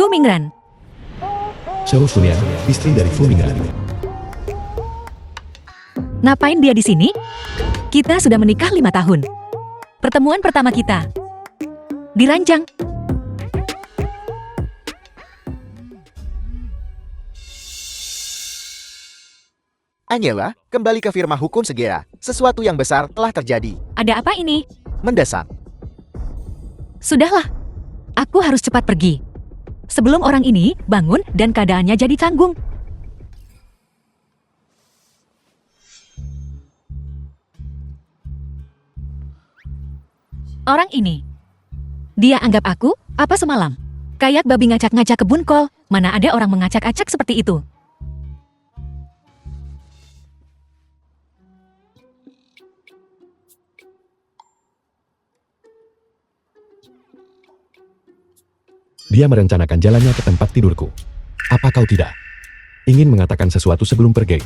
Fu Mingran. Xiao Shunian, istri dari Fu Mingran. Ngapain dia di sini? Kita sudah menikah 5 tahun. Pertemuan pertama kita diranjang. Angela, kembali ke firma hukum segera. Sesuatu yang besar telah terjadi. Ada apa ini? Mendesak. Sudahlah. Aku harus cepat pergi. Sebelum orang ini bangun dan keadaannya jadi canggung. Orang ini. Dia anggap aku, apa semalam? Kayak babi ngacak-ngacak kebun kol. Mana ada orang mengacak-acak seperti itu? Dia merencanakan jalannya ke tempat tidurku. Apa kau tidak ingin mengatakan sesuatu sebelum pergi?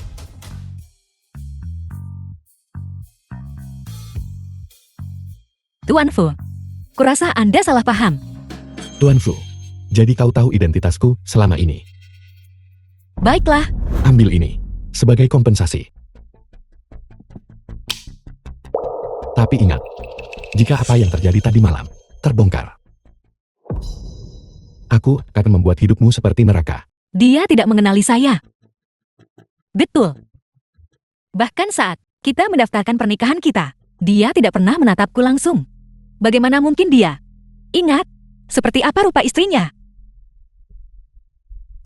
Tuan Fu, kurasa Anda salah paham. Tuan Fu, jadi kau tahu identitasku selama ini. Baiklah, Ambil ini sebagai kompensasi. Tapi ingat, jika apa yang terjadi tadi malam terbongkar, aku akan membuat hidupmu seperti neraka. dia tidak mengenali saya. Betul. Bahkan saat kita mendaftarkan pernikahan kita, dia tidak pernah menatapku langsung. Bagaimana mungkin dia ingat seperti apa rupa istrinya?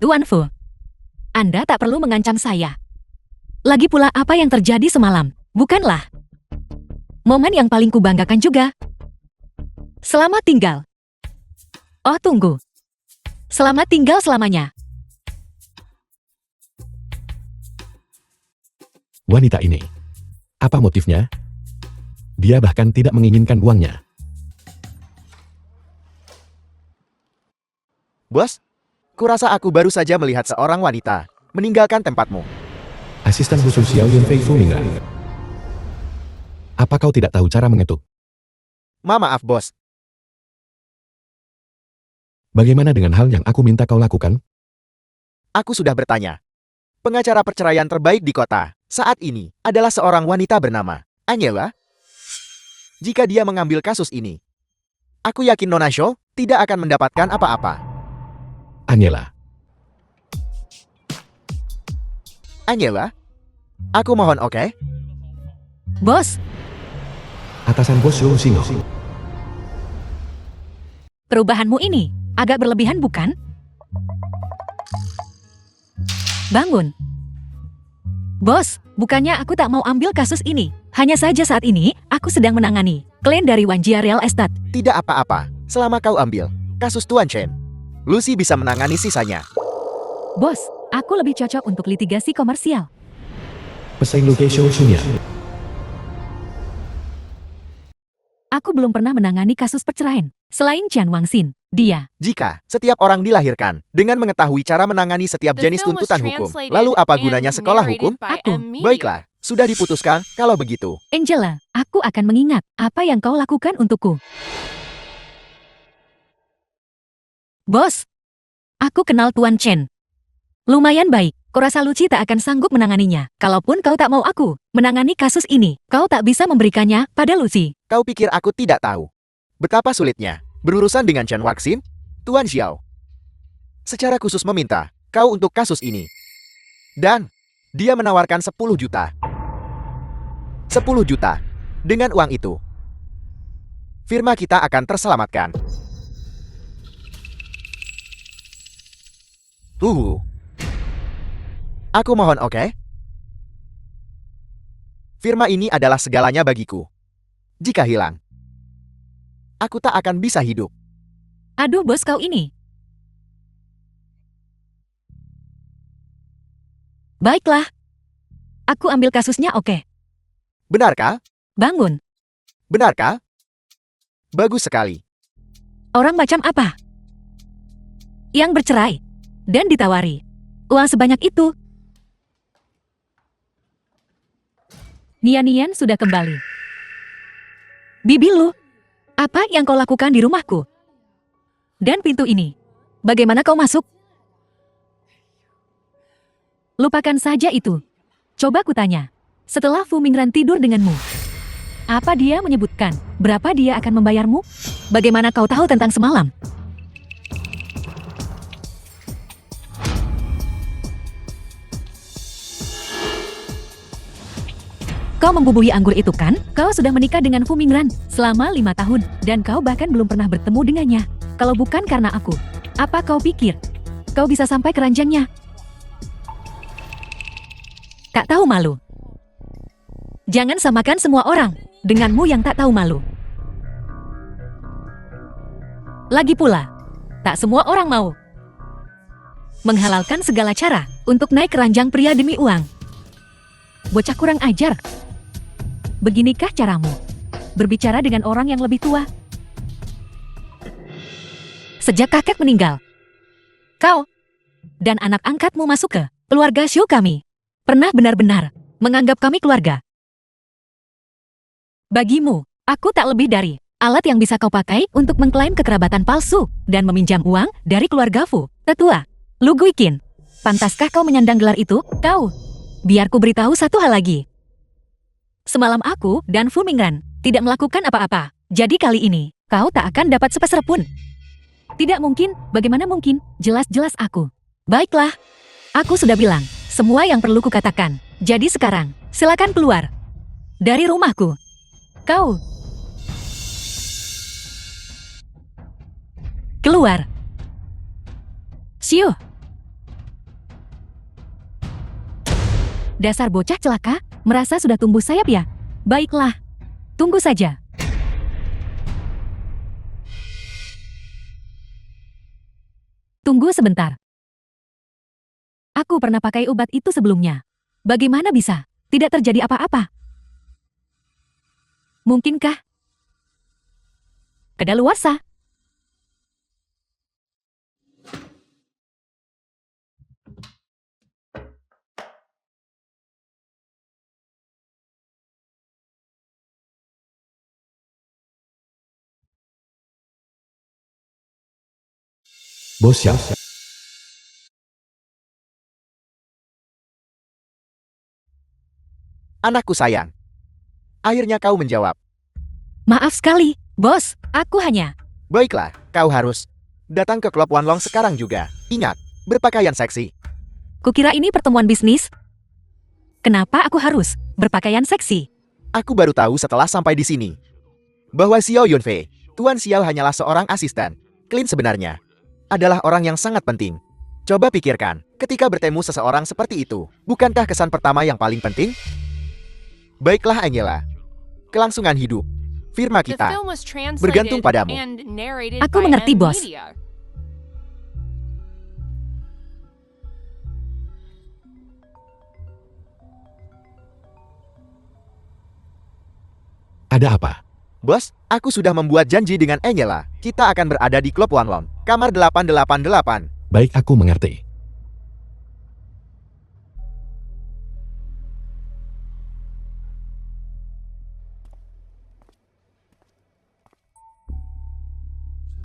Tuan Fu, Anda tak perlu mengancam saya. Lagi pula apa yang terjadi semalam, bukanlah momen yang paling kubanggakan juga. Selamat tinggal. Oh tunggu. Selamat tinggal selamanya. Wanita ini, apa motifnya? Dia bahkan tidak menginginkan uangnya. Bos, kurasa aku baru saja melihat seorang wanita meninggalkan tempatmu. Asisten khusus Xiao Yunfei Fu Mingran. Apa kau tidak tahu cara mengetuk? Maaf, bos. Bagaimana dengan hal yang aku minta kau lakukan? Aku sudah bertanya. Pengacara perceraian terbaik di kota saat ini adalah seorang wanita bernama Angela. Jika dia mengambil kasus ini, aku yakin Nona Shou tidak akan mendapatkan apa-apa. Angela, Angela, aku mohon oke? Bos, atasan bos Zhou Xingou. perubahanmu ini agak berlebihan bukan? Bangun. Bos, bukannya aku tak mau ambil kasus ini. Hanya saja saat ini, aku sedang menangani klien dari Wanjia Real Estate. Tidak apa-apa, selama kau ambil kasus Tuan Chen. Lucy bisa menangani sisanya. Bos, aku lebih cocok untuk litigasi komersial. Pesaing Luke Xiao Shunian. Aku belum pernah menangani kasus perceraian. Selain Chen Wangxin, dia. Jika setiap orang dilahirkan dengan mengetahui cara menangani setiap jenis tuntutan hukum, lalu apa gunanya sekolah hukum? Aku. Baiklah, sudah diputuskan kalau begitu. Angela, aku akan mengingat apa yang kau lakukan untukku. Bos, aku kenal Tuan Chen. Lumayan baik, kurasa Lucy tak akan sanggup menanganinya. Kalaupun kau tak mau aku menangani kasus ini, kau tak bisa memberikannya pada Lucy. Kau pikir aku tidak tahu betapa sulitnya berurusan dengan Chen Wangxin? Tuan Xiao secara khusus meminta kau untuk kasus ini. Dan dia menawarkan 10 juta. 10 juta. Dengan uang itu, firma kita akan terselamatkan. Aku mohon oke? Firma ini adalah segalanya bagiku. Jika hilang, aku tak akan bisa hidup. Aduh bos kau ini. Baiklah. Aku ambil kasusnya oke. Benarkah? Bangun. Benarkah? Bagus sekali. Orang macam apa? Yang bercerai dan ditawari uang sebanyak itu. Nian-Nian sudah kembali. Bibi Lu, apa yang kau lakukan di rumahku? Dan pintu ini, Bagaimana kau masuk? Lupakan saja itu. Coba kutanya. Setelah Fu Mingran tidur denganmu, apa dia menyebutkan? Berapa dia akan membayarmu? Bagaimana kau tahu tentang semalam? Kau membubuhi anggur itu kan? Kau sudah menikah dengan Fu Mingran selama 5 tahun. Dan kau bahkan belum pernah bertemu dengannya. Kalau bukan karena aku, apa kau pikir? Kau bisa sampai ke ranjangnya? Tak tahu malu. Jangan samakan semua orang denganmu yang tak tahu malu. Lagi pula, tak semua orang mau menghalalkan segala cara untuk naik ke ranjang pria demi uang. Bocah kurang ajar. Beginikah caramu berbicara dengan orang yang lebih tua? Sejak kakek meninggal, kau dan anak angkatmu masuk ke keluarga Xiu kami. Pernah benar-benar menganggap kami keluarga. Bagimu, aku tak lebih dari alat yang bisa kau pakai untuk mengklaim kekerabatan palsu dan meminjam uang dari keluarga Fu, tetua. Lu Guiqin, pantaskah kau menyandang gelar itu? Kau, biar ku beritahu satu hal lagi. Semalam aku dan Fu Mingran tidak melakukan apa-apa. Jadi kali ini, kau tak akan dapat sepeser pun. Tidak mungkin, bagaimana mungkin? Jelas-jelas aku. Baiklah, aku sudah bilang semua yang perlu kukatakan. Jadi sekarang, silakan keluar dari rumahku. Kau keluar. Xiu. Dasar bocah celaka, merasa sudah tumbuh sayap ya? Baiklah, tunggu saja. Tunggu sebentar. Aku pernah pakai obat itu sebelumnya. Bagaimana bisa tidak terjadi apa-apa? Mungkinkah kedaluarsa? Bos Xiao, Anakku sayang. Akhirnya kau menjawab. Maaf sekali, bos. Aku hanya... Baiklah, kau harus datang ke klub Wanlong sekarang juga. Ingat, berpakaian seksi. Kukira ini pertemuan bisnis. Kenapa aku harus berpakaian seksi? Aku baru tahu setelah sampai di sini bahwa Xiao Yunfei, Tuan Xiao hanyalah seorang asisten. Clint sebenarnya adalah orang yang sangat penting. Coba pikirkan, ketika bertemu seseorang seperti itu, bukankah kesan pertama yang paling penting? Baiklah Angela, kelangsungan hidup firma kita bergantung padamu. Aku mengerti, bos. ada apa? Bos, aku sudah membuat janji dengan Angela. Kita akan berada di klub Wanlong, kamar 888. Baik, aku mengerti.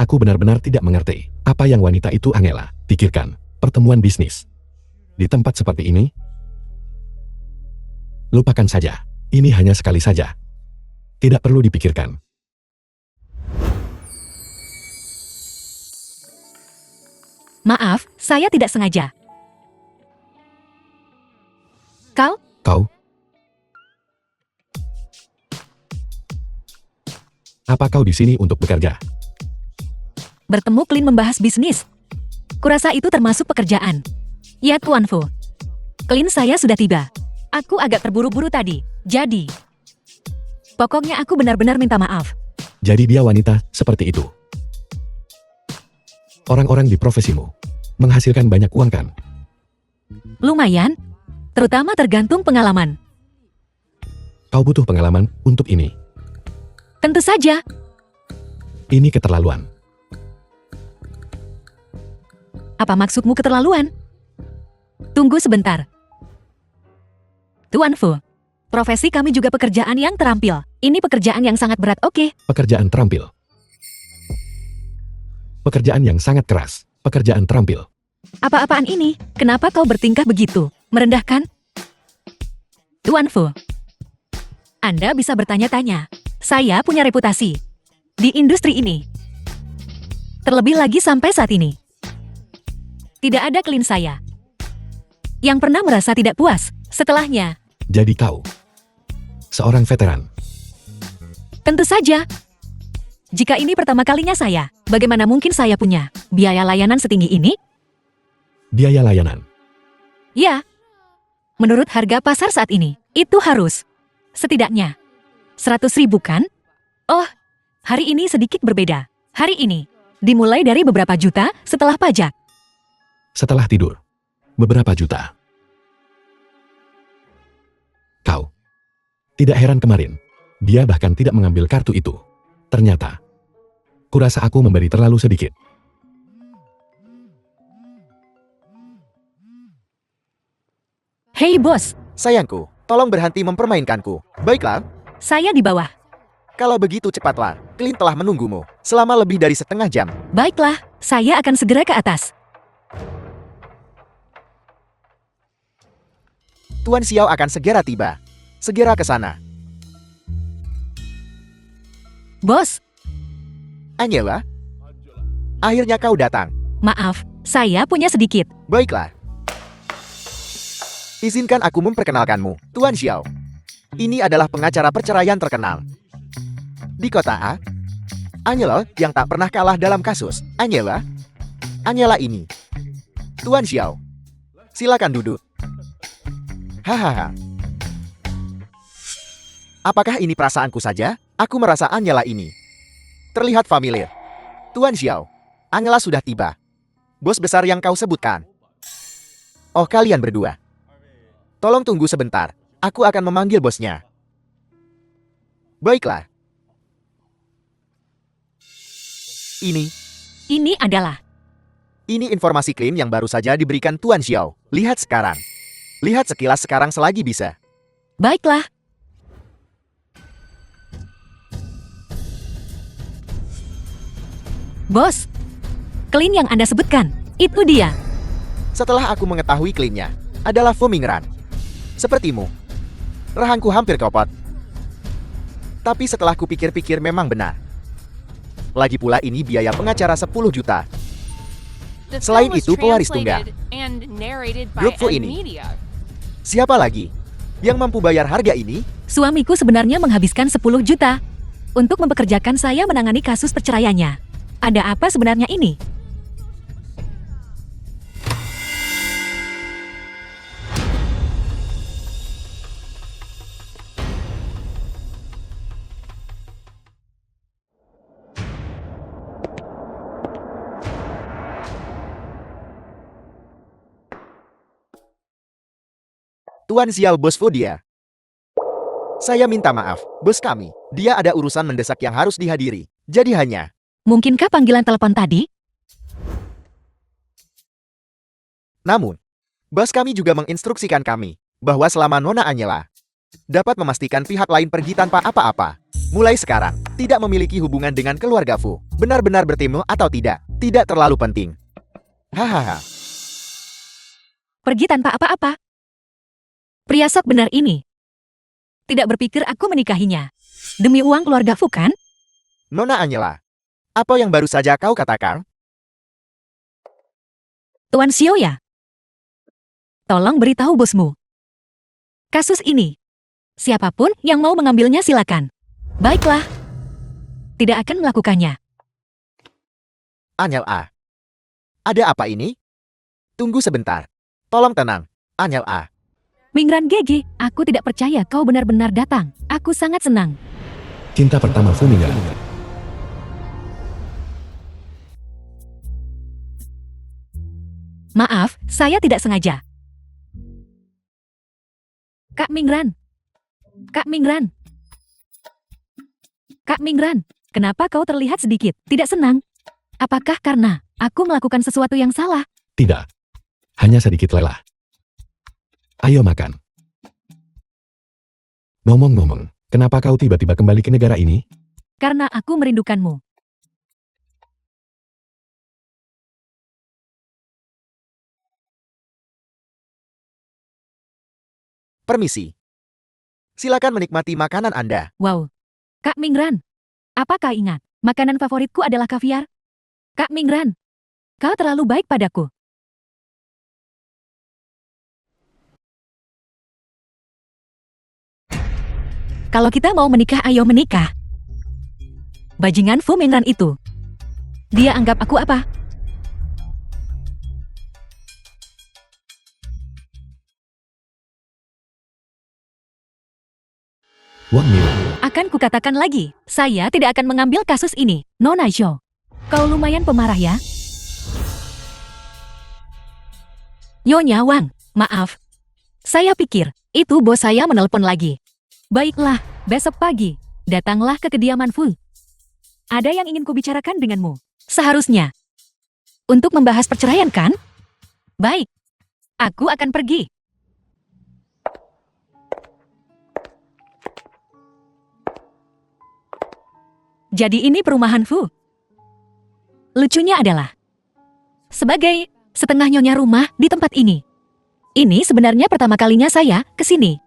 Aku benar-benar tidak mengerti apa yang wanita itu Angela pikirkan. Pertemuan bisnis di tempat seperti ini? Lupakan saja. Ini hanya sekali saja. Tidak perlu dipikirkan. Maaf, saya tidak sengaja. Kau? Kau? Apa kau di sini untuk bekerja? Bertemu Clint membahas bisnis. Kurasa itu termasuk pekerjaan. Ya, Tuan Fu. Clint saya sudah tiba. Aku agak terburu-buru tadi. Jadi, pokoknya aku benar-benar minta maaf. Jadi dia wanita seperti itu. Orang-orang di profesimu menghasilkan banyak uang kan? Lumayan, terutama tergantung pengalaman. Kau butuh pengalaman untuk ini. Tentu saja. Ini keterlaluan. Apa maksudmu keterlaluan? Tunggu sebentar. Tuan Fu, profesi kami juga pekerjaan yang terampil. Ini pekerjaan yang sangat berat, oke? Pekerjaan terampil. Pekerjaan yang sangat keras. Pekerjaan terampil. Apa-apaan ini? Kenapa kau bertingkah begitu? Merendahkan? Tuan Fu. Anda bisa bertanya-tanya. Saya punya reputasi di industri ini. Terlebih lagi sampai saat ini. Tidak ada klien saya yang pernah merasa tidak puas setelahnya. Jadi kau seorang veteran. Tentu saja. Jika ini pertama kalinya saya, bagaimana mungkin saya punya biaya layanan setinggi ini? Biaya layanan. Ya. Menurut harga pasar saat ini, itu harus setidaknya 100.000 kan? Oh, hari ini sedikit berbeda. Hari ini dimulai dari beberapa juta setelah pajak. Setelah tidur. Beberapa juta. Kau. Tidak heran kemarin. Dia bahkan tidak mengambil kartu itu. Ternyata. Kurasa aku memberi terlalu sedikit. Hei bos, Sayangku, tolong berhenti mempermainkanku. Baiklah, saya di bawah. kalau begitu cepatlah. Klien telah menunggumu selama lebih dari setengah jam. Baiklah, saya akan segera ke atas. Tuan Xiao akan segera tiba. Segera ke sana. Bos, Angela? Akhirnya kau datang. maaf, saya punya sedikit. Baiklah. Izinkan aku memperkenalkanmu, Tuan Xiao. Ini adalah pengacara perceraian terkenal di kota A. Angela yang tak pernah kalah dalam kasus. Angela ini. Tuan Xiao. Silakan duduk. Hahaha. Apakah ini perasaanku saja? Aku merasa Angela ini terlihat familiar. Tuan Xiao, Angela sudah tiba. Bos besar yang kau sebutkan. Oh, kalian berdua. Tolong tunggu sebentar. Aku akan memanggil bosnya. Baiklah. Ini adalah Ini informasi klaim yang baru saja diberikan Tuan Xiao. Lihat sekarang. Lihat sekilas sekarang selagi bisa. baiklah. Bos, klien yang Anda sebutkan, itu dia. Setelah aku mengetahui klaimnya, adalah Fu Mingran. Sepertimu. Rahangku hampir copot. Tapi setelah kupikir-pikir memang benar. Lagi pula ini biaya pengacara 10 juta. Selain itu, pewaris tunggal. Grup Fu ini. Siapa lagi yang mampu bayar harga ini? Suamiku sebenarnya menghabiskan 10 juta untuk mempekerjakan saya menangani kasus perceraiannya. Ada apa sebenarnya ini? Tuan Xiao, bos Fu dia. Saya minta maaf, bos kami. Dia ada urusan mendesak yang harus dihadiri. Jadi hanya Mungkinkah panggilan telepon tadi? Namun, bos kami juga menginstruksikan kami bahwa selama Nona Angela dapat memastikan pihak lain pergi tanpa apa-apa. Mulai sekarang, tidak memiliki hubungan dengan keluarga Fu. Benar-benar bertemu atau tidak terlalu penting. Hahaha. Pergi tanpa apa-apa. Pria sok benar ini. Tidak berpikir aku menikahinya. Demi uang keluarga Fu kan? Nona Angela, apa yang baru saja kau katakan? Tuan Xiao ya? Tolong beritahu bosmu. Kasus ini. Siapapun yang mau mengambilnya silakan. Baiklah. Tidak akan melakukannya. Angela. Ada apa ini? Tunggu sebentar. Tolong tenang, Angela. Mingran Gege, aku tidak percaya kau benar-benar datang. Aku sangat senang. Cinta pertama Fu Mingran. Maaf, saya tidak sengaja. Kak Mingran. Kak Mingran. Kak Mingran, kenapa kau terlihat sedikit tidak senang? Apakah karena aku melakukan sesuatu yang salah? Tidak. Hanya sedikit lelah. Ayo makan. Ngomong-ngomong, kenapa kau tiba-tiba kembali ke negara ini? Karena aku merindukanmu. Permisi. Silakan menikmati makanan Anda. Wow. Kak Mingran, apakah ingat, makanan favoritku adalah kaviar? Kak Mingran, kau terlalu baik padaku. Kalau kita mau menikah, ayo menikah. Bajingan Fu Mingran itu. Dia anggap aku apa? Wang Milan. Akan kukatakan lagi, saya tidak akan mengambil kasus ini, Nona Zhou. Kau lumayan pemarah ya? Nyonya Wang, maaf. Saya pikir, itu bos saya menelpon lagi. Baiklah, besok pagi, datanglah ke kediaman Fu. Ada yang ingin kubicarakan denganmu. Seharusnya. Untuk membahas perceraian kan? Baik. Aku akan pergi. Jadi ini perumahan Fu. Lucunya adalah, sebagai setengah nyonya rumah di tempat ini. Ini sebenarnya pertama kalinya saya ke sini.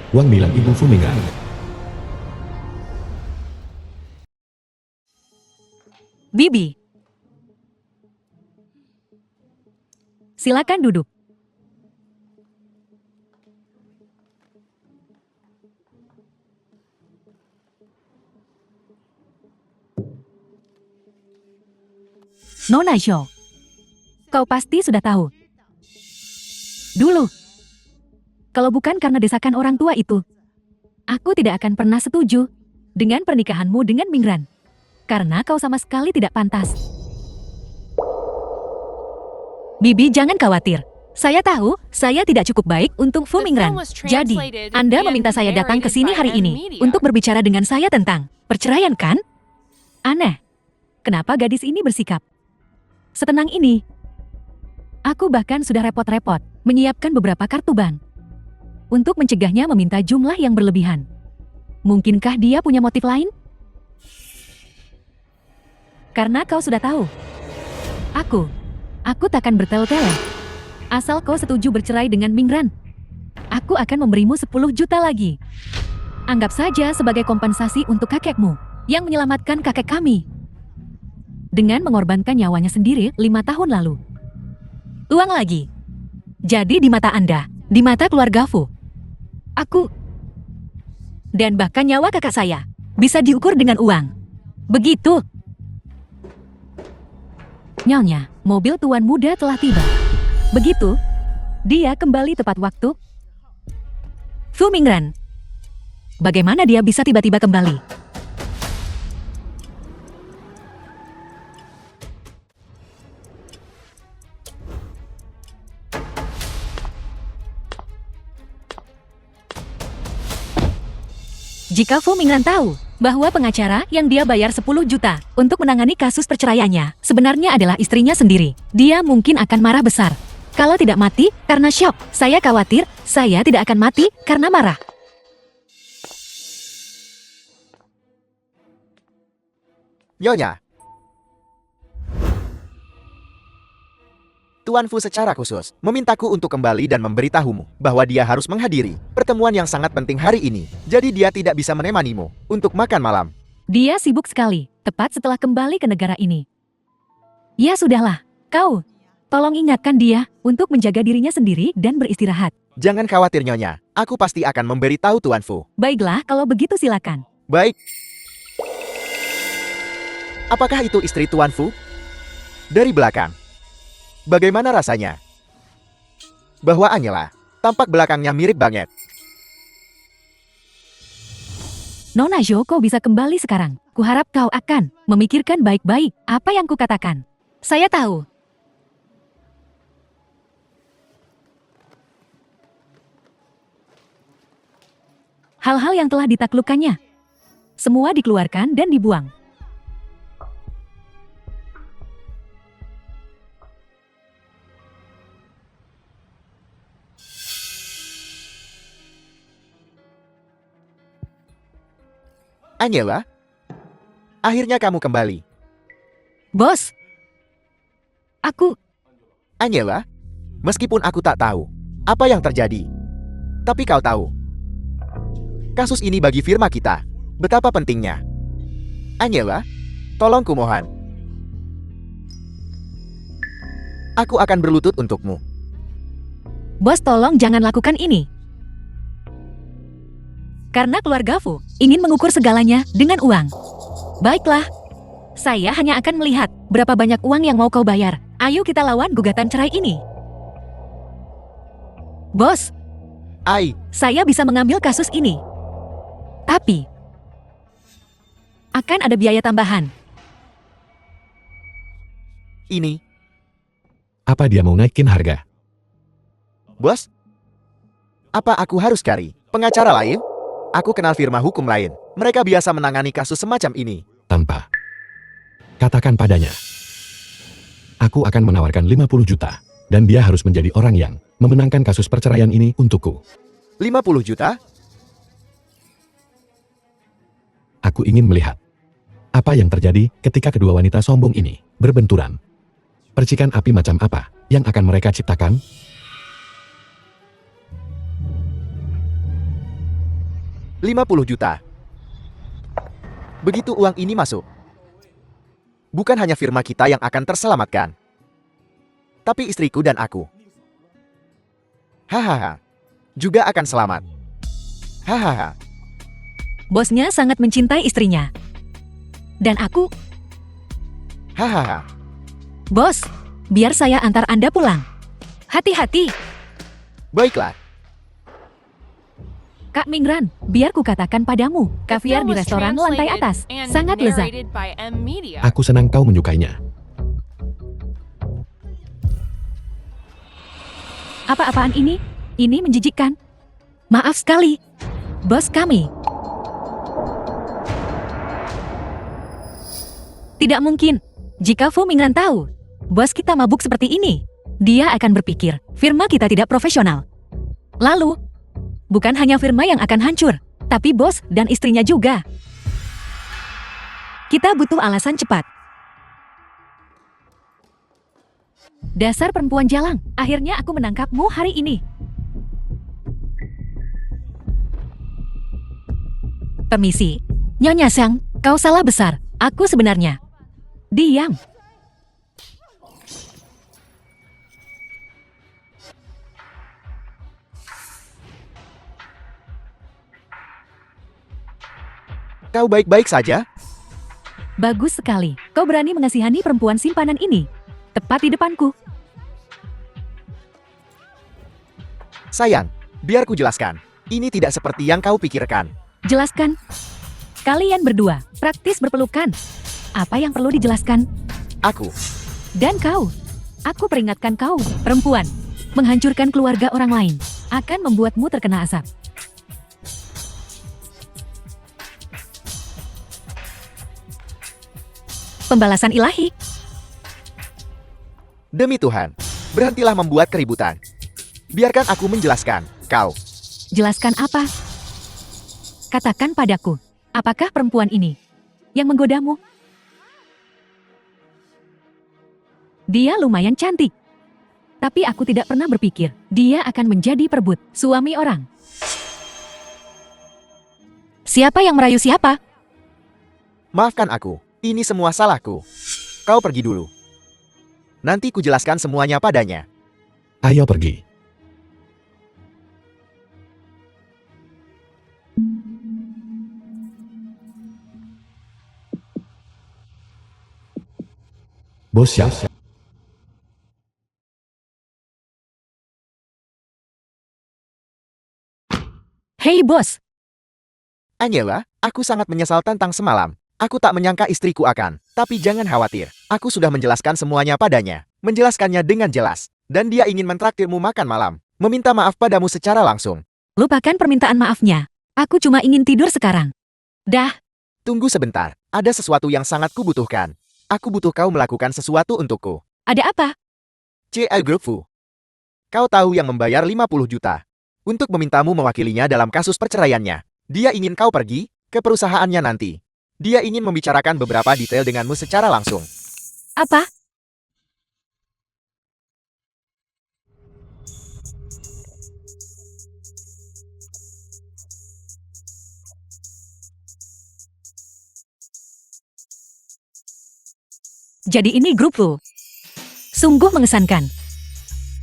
Wang Milan Ibu Fu Mingran. Bibi. Silakan duduk. Nona Zhou, kau pasti sudah tahu. Dulu, kalau bukan karena desakan orang tua itu, aku tidak akan pernah setuju dengan pernikahanmu dengan Mingran. Karena kau sama sekali tidak pantas. Bibi, jangan khawatir. Saya tahu, saya tidak cukup baik untuk Fu Mingran. Jadi, Anda meminta saya datang ke sini hari ini untuk berbicara dengan saya tentang perceraian, kan? Aneh. Kenapa gadis ini bersikap setenang ini? Aku bahkan sudah repot-repot menyiapkan beberapa kartu bank untuk mencegahnya meminta jumlah yang berlebihan. Mungkinkah dia punya motif lain? Karena kau sudah tahu. Aku takkan bertele-tele. Asal kau setuju bercerai dengan Mingran, aku akan memberimu 10 juta lagi. Anggap saja sebagai kompensasi untuk kakekmu yang menyelamatkan kakek kami dengan mengorbankan nyawanya sendiri 5 tahun lalu. Uang lagi. Jadi di mata Anda, di mata keluarga Fu, aku dan bahkan nyawa kakak saya bisa diukur dengan uang. Begitu. Nyonya, mobil tuan muda telah tiba. Begitu, dia kembali tepat waktu. Fu Mingran, bagaimana dia bisa tiba-tiba kembali? Jika Fu Mingran tahu bahwa pengacara yang dia bayar 10 juta untuk menangani kasus perceraiannya sebenarnya adalah istrinya sendiri, dia mungkin akan marah besar. Kalau tidak mati karena syok, saya khawatir saya tidak akan mati karena marah. Nyonya. Tuan Fu secara khusus memintaku untuk kembali dan memberitahumu bahwa dia harus menghadiri pertemuan yang sangat penting hari ini. Jadi dia tidak bisa menemanimu untuk makan malam. Dia sibuk sekali, tepat setelah kembali ke negara ini. Ya sudahlah, kau tolong ingatkan dia untuk menjaga dirinya sendiri dan beristirahat. Jangan khawatir Nyonya, aku pasti akan memberitahu Tuan Fu. Baiklah, kalau begitu silakan. Baik. Apakah itu istri Tuan Fu? Dari belakang. Bagaimana rasanya? Bawaannya lah, tampak belakangnya mirip banget. Nona Zhou, kau bisa kembali sekarang. Kuharap kau akan memikirkan baik-baik apa yang kukatakan. Saya tahu. Hal-hal yang telah ditaklukkannya, semua dikeluarkan dan dibuang. Angela, akhirnya kamu kembali. Bos, aku... Angela, meskipun aku tak tahu apa yang terjadi, tapi kau tahu. Kasus ini bagi firma kita betapa pentingnya. Angela, tolong kumohon. Aku akan berlutut untukmu. Bos, tolong jangan lakukan ini. Karena keluarga Fu ingin mengukur segalanya dengan uang. Baiklah, saya hanya akan melihat berapa banyak uang yang mau kau bayar. Ayo kita lawan gugatan cerai ini. Bos, saya bisa mengambil kasus ini. Tapi, akan ada biaya tambahan. Ini, Apa dia mau naikin harga? bos? Apa aku harus cari pengacara lain? Aku kenal firma hukum lain. Mereka biasa menangani kasus semacam ini. Tanpa. Katakan padanya. Aku akan menawarkan 50 juta. Dan dia harus menjadi orang yang memenangkan kasus perceraian ini untukku. 50 juta? Aku ingin melihat apa yang terjadi ketika kedua wanita sombong ini berbenturan. Percikan api macam apa yang akan mereka ciptakan? $50 juta. Begitu uang ini masuk, bukan hanya firma kita yang akan terselamatkan, tapi istriku dan aku. Hahaha. Juga akan selamat. Hahaha. Bosnya sangat mencintai istrinya. Dan aku, Hahaha. bos, biar saya antar Anda pulang. Hati-hati, Baiklah. Kak Mingran, biar ku katakan padamu, kaviar di restoran lantai atas sangat lezat. Aku senang kau menyukainya. Apa-apaan ini? Ini menjijikkan. Maaf sekali, bos kami. Tidak mungkin. Jika Fu Mingran tahu, bos kita mabuk seperti ini, dia akan berpikir, firma kita tidak profesional. Lalu, bukan hanya firma yang akan hancur, tapi bos dan istrinya juga. Kita butuh alasan cepat. Dasar perempuan jalang, akhirnya aku menangkapmu hari ini. Permisi, Nyonya Xiang, kau salah besar. Aku sebenarnya. Diam. Kau baik-baik saja? Bagus sekali. Kau berani mengasihani perempuan simpanan ini. Tepat di depanku. Sayang, biar ku jelaskan. Ini tidak seperti yang kau pikirkan. Jelaskan. Kalian berdua praktis berpelukan. Apa yang perlu dijelaskan? Aku. Dan kau. Aku peringatkan kau, perempuan. Menghancurkan keluarga orang lain akan membuatmu terkena asap. Pembalasan ilahi. Demi Tuhan, berhentilah membuat keributan. Biarkan aku menjelaskan. Kau. Jelaskan apa? Katakan padaku, apakah perempuan ini yang menggodamu? Dia lumayan cantik. Tapi aku tidak pernah berpikir dia akan menjadi perebut suami orang. Siapa yang merayu siapa? Maafkan aku. Ini semua salahku. Kau pergi dulu. Nanti ku jelaskan semuanya padanya. Ayo pergi. Bos siap. Hei bos, Angela, aku sangat menyesal tentang semalam. Aku tak menyangka istriku akan. Tapi jangan khawatir. Aku sudah menjelaskan semuanya padanya. Menjelaskannya dengan jelas. Dan dia ingin mentraktirmu makan malam. Meminta maaf padamu secara langsung. lupakan permintaan maafnya. Aku cuma ingin tidur sekarang. Dah, Tunggu sebentar. Ada sesuatu yang sangat kubutuhkan. Aku butuh kau melakukan sesuatu untukku. ada apa? C.L. Group Fu. Kau tahu yang membayar 50 juta. Untuk memintamu mewakilinya dalam kasus perceraiannya. Dia ingin kau pergi ke perusahaannya nanti. Dia ingin membicarakan beberapa detail denganmu secara langsung. Apa? Jadi ini grup Fu. Sungguh mengesankan.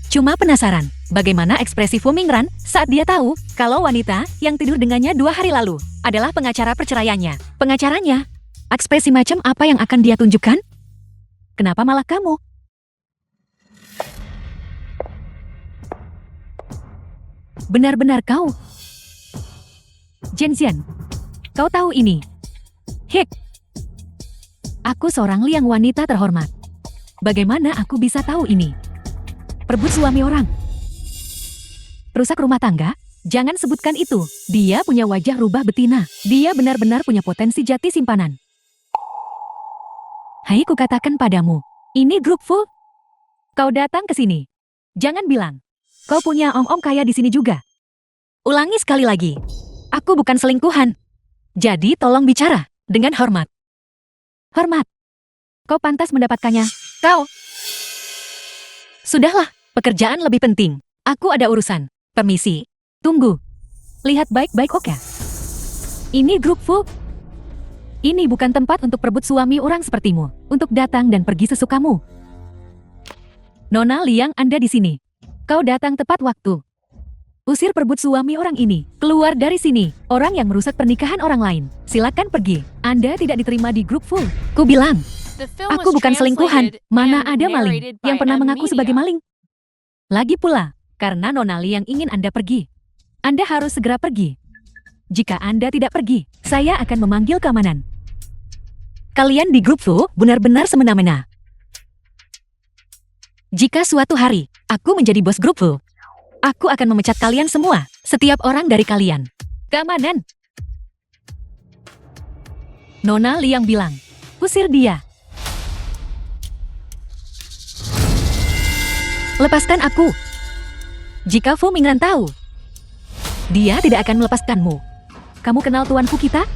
Cuma penasaran, bagaimana ekspresi Fu Mingran saat dia tahu kalau wanita yang tidur dengannya 2 hari lalu adalah pengacara perceraiannya. Pengacaranya, ekspresi macam apa yang akan dia tunjukkan? Kenapa malah kamu? Benar-benar kau. Zhenxian, kau tahu ini. Hek. Aku seorang liang wanita terhormat. Bagaimana aku bisa tahu ini? Perebut suami orang. Rusak rumah tangga? Jangan sebutkan itu. Dia punya wajah rubah betina. Dia benar-benar punya potensi jati simpanan. Hai, kukatakan padamu. Ini grup Fu. Kau datang ke sini. Jangan bilang. Kau punya om-om kaya di sini juga. Ulangi sekali lagi. Aku bukan selingkuhan. Jadi tolong bicara dengan hormat. Hormat. Kau pantas mendapatkannya. Kau. Sudahlah, pekerjaan lebih penting. Aku ada urusan. Permisi. Tunggu. Lihat baik-baik, oke? Ini grup Fu. Ini bukan tempat untuk perebut suami orang sepertimu. Untuk datang dan pergi sesukamu. Nona Liang, Anda di sini. Kau datang tepat waktu. Usir perebut suami orang ini. Keluar dari sini. Orang yang merusak pernikahan orang lain. Silakan pergi. Anda tidak diterima di grup Fu. Ku bilang. Aku bukan selingkuhan. Mana ada maling yang pernah mengaku sebagai maling. Lagi pula, karena Nona Liang ingin Anda pergi. Anda harus segera pergi. Jika Anda tidak pergi, saya akan memanggil keamanan. Kalian di grup Fu benar-benar semena-mena. Jika suatu hari, aku menjadi bos grup Fu, aku akan memecat kalian semua, setiap orang dari kalian. Keamanan. Nona Liang bilang, usir dia. Lepaskan aku. Jika Fu Mingran tahu, dia tidak akan melepaskanmu. Kamu kenal Tuan Fu kita?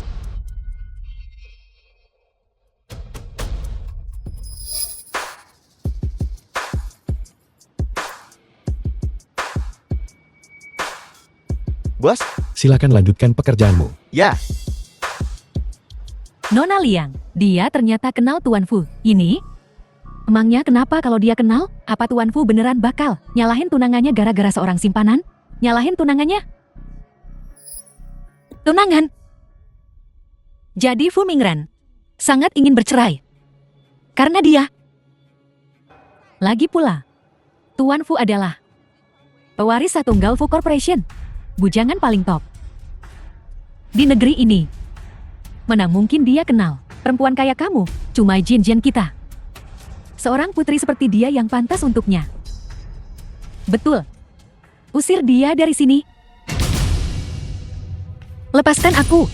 Bos? Silakan lanjutkan pekerjaanmu. Ya. Nona Liang, dia ternyata kenal Tuan Fu. Ini? Emangnya kenapa kalau dia kenal? Apa Tuan Fu beneran bakal nyalahin tunangannya gara-gara seorang simpanan? Nyalahin tunangannya? Tunangan? Jadi Fu Mingran sangat ingin bercerai. Karena dia. Lagi pula, Tuan Fu adalah pewaris Satunggal Fu Corporation. Bujangan paling top di negeri ini. Mana mungkin dia kenal perempuan kayak kamu? Cuma Jin-Jian kita. Seorang putri seperti dia yang pantas untuknya. Betul. Usir dia dari sini. Lepaskan aku.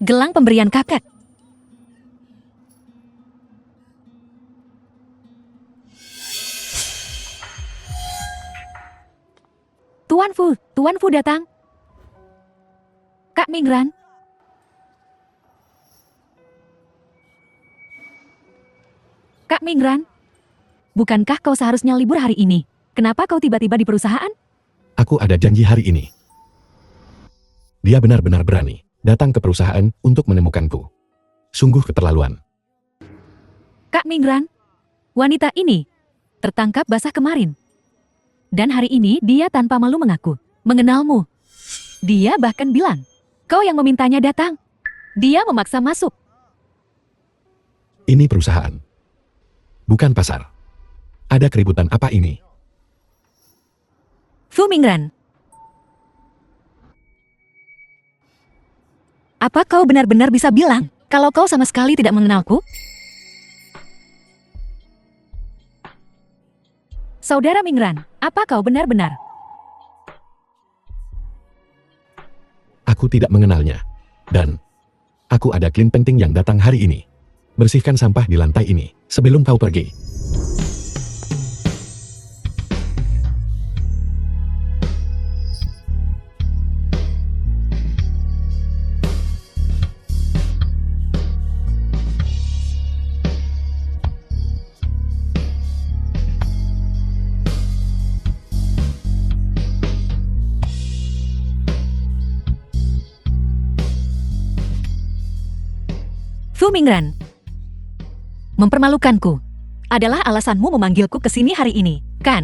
Gelang pemberian kakek. Tuan Fu datang. Kak Mingran. Kak Mingran, bukankah kau seharusnya libur hari ini? Kenapa kau tiba-tiba di perusahaan? Aku ada janji hari ini. Dia benar-benar berani datang ke perusahaan untuk menemukanku. Sungguh keterlaluan. Kak Mingran, wanita ini tertangkap basah kemarin. Dan hari ini dia tanpa malu mengaku mengenalmu. Dia bahkan bilang, kau yang memintanya datang. Dia memaksa masuk. Ini perusahaan, bukan pasar. Ada keributan apa ini? Fu Mingran, apa kau benar-benar bisa bilang kalau kau sama sekali tidak mengenalku? Saudara Mingran, apa kau benar-benar? Aku tidak mengenalnya. Dan aku ada klien penting yang datang hari ini. Bersihkan sampah di lantai ini sebelum kau pergi. Fu Mingran. Mempermalukanku adalah alasanmu memanggilku ke sini hari ini, kan?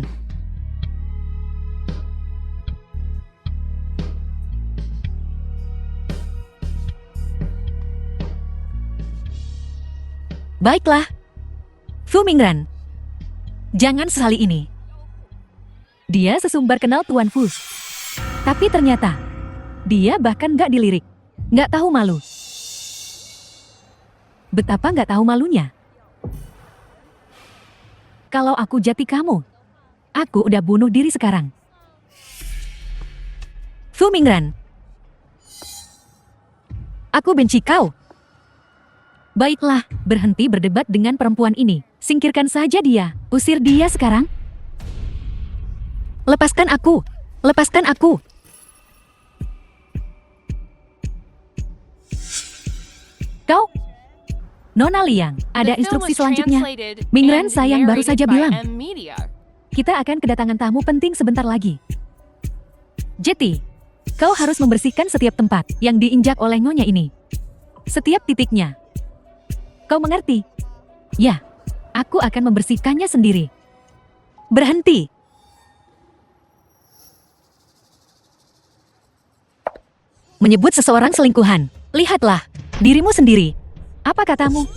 Baiklah, Fu Mingran. Jangan sesali ini. Dia sesumbar kenal Tuan Fu. Tapi ternyata, dia bahkan gak dilirik. Gak tahu malu. Betapa gak tahu malunya. Kalau aku jati kamu, aku udah bunuh diri sekarang. Fu Mingran. Aku benci kau. Baiklah, berhenti berdebat dengan perempuan ini. Singkirkan saja dia. Usir dia sekarang. Lepaskan aku. Lepaskan aku. Kau? Nona Liang, ada instruksi selanjutnya. Mingran sayang baru saja bilang. Kita akan kedatangan tamu penting sebentar lagi. Jetty, kau harus membersihkan setiap tempat yang diinjak oleh nyonya ini. Setiap titiknya. Kau mengerti? Ya, aku akan membersihkannya sendiri. Berhenti. Menyebut seseorang selingkuhan. Lihatlah, dirimu sendiri. Apa katamu?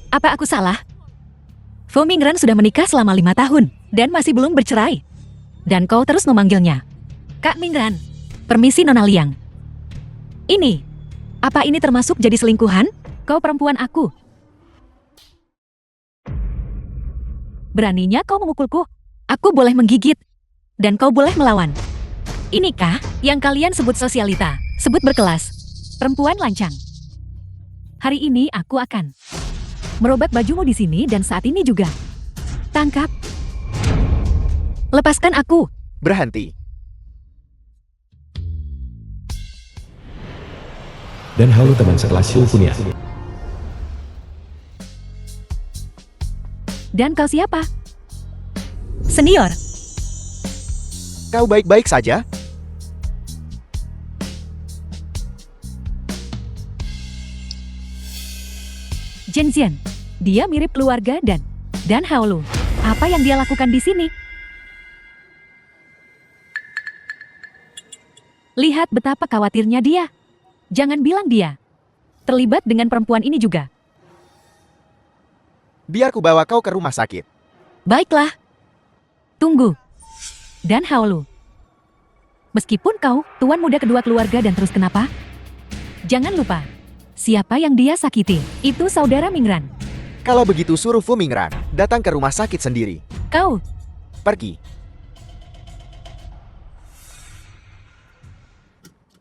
Apa aku salah? Fu Mingran sudah menikah selama 5 tahun dan masih belum bercerai. Dan kau terus memanggilnya Kak Mingran. Permisi Nona Liang. Ini, apa ini termasuk jadi selingkuhan? Kau perempuan aku. Beraninya kau memukulku? Aku boleh menggigit. Dan kau boleh melawan. Inikah yang kalian sebut sosialita? Sebut berkelas. Perempuan lancang. Hari ini aku akan merobek bajumu di sini dan saat ini juga. Tangkap. Lepaskan aku. Berhenti. Dan halo teman sekelas Shilfunia. Dan kau siapa? Senior. Kau baik-baik saja? Zhenxian. Dia mirip keluarga dan Haolu. Apa yang dia lakukan di sini? Lihat betapa khawatirnya dia. Jangan bilang dia terlibat dengan perempuan ini juga. Biar ku bawa kau ke rumah sakit. Baiklah. Tunggu. Dan Haolu. Meskipun kau tuan muda kedua keluarga dan terus kenapa? Jangan lupa. Siapa yang dia sakiti? Itu saudara Mingran. Kalau begitu suruh Fu Mingran datang ke rumah sakit sendiri. Kau. Pergi.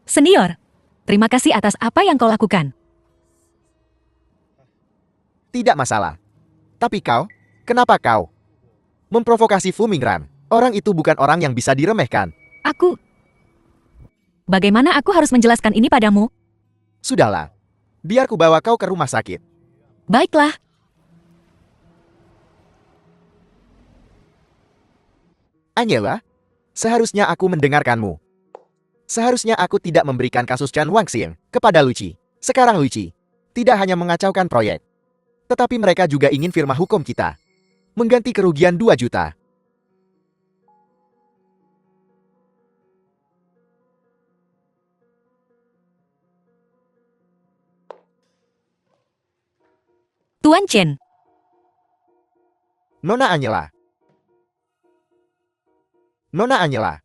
Senior. Terima kasih atas apa yang kau lakukan. Tidak masalah. Tapi kau, kenapa kau memprovokasi Fu Mingran? Orang itu bukan orang yang bisa diremehkan. Aku. Bagaimana aku harus menjelaskan ini padamu? Sudahlah. Biar ku bawa kau ke rumah sakit. Baiklah. Anyela, seharusnya aku mendengarkanmu. Seharusnya aku tidak memberikan kasus Chan Wangxing kepada Luci. Sekarang Luci tidak hanya mengacaukan proyek, tetapi mereka juga ingin firma hukum kita mengganti kerugian 2 juta. Tuan Chen. Nona Anyela. Nona Anyela,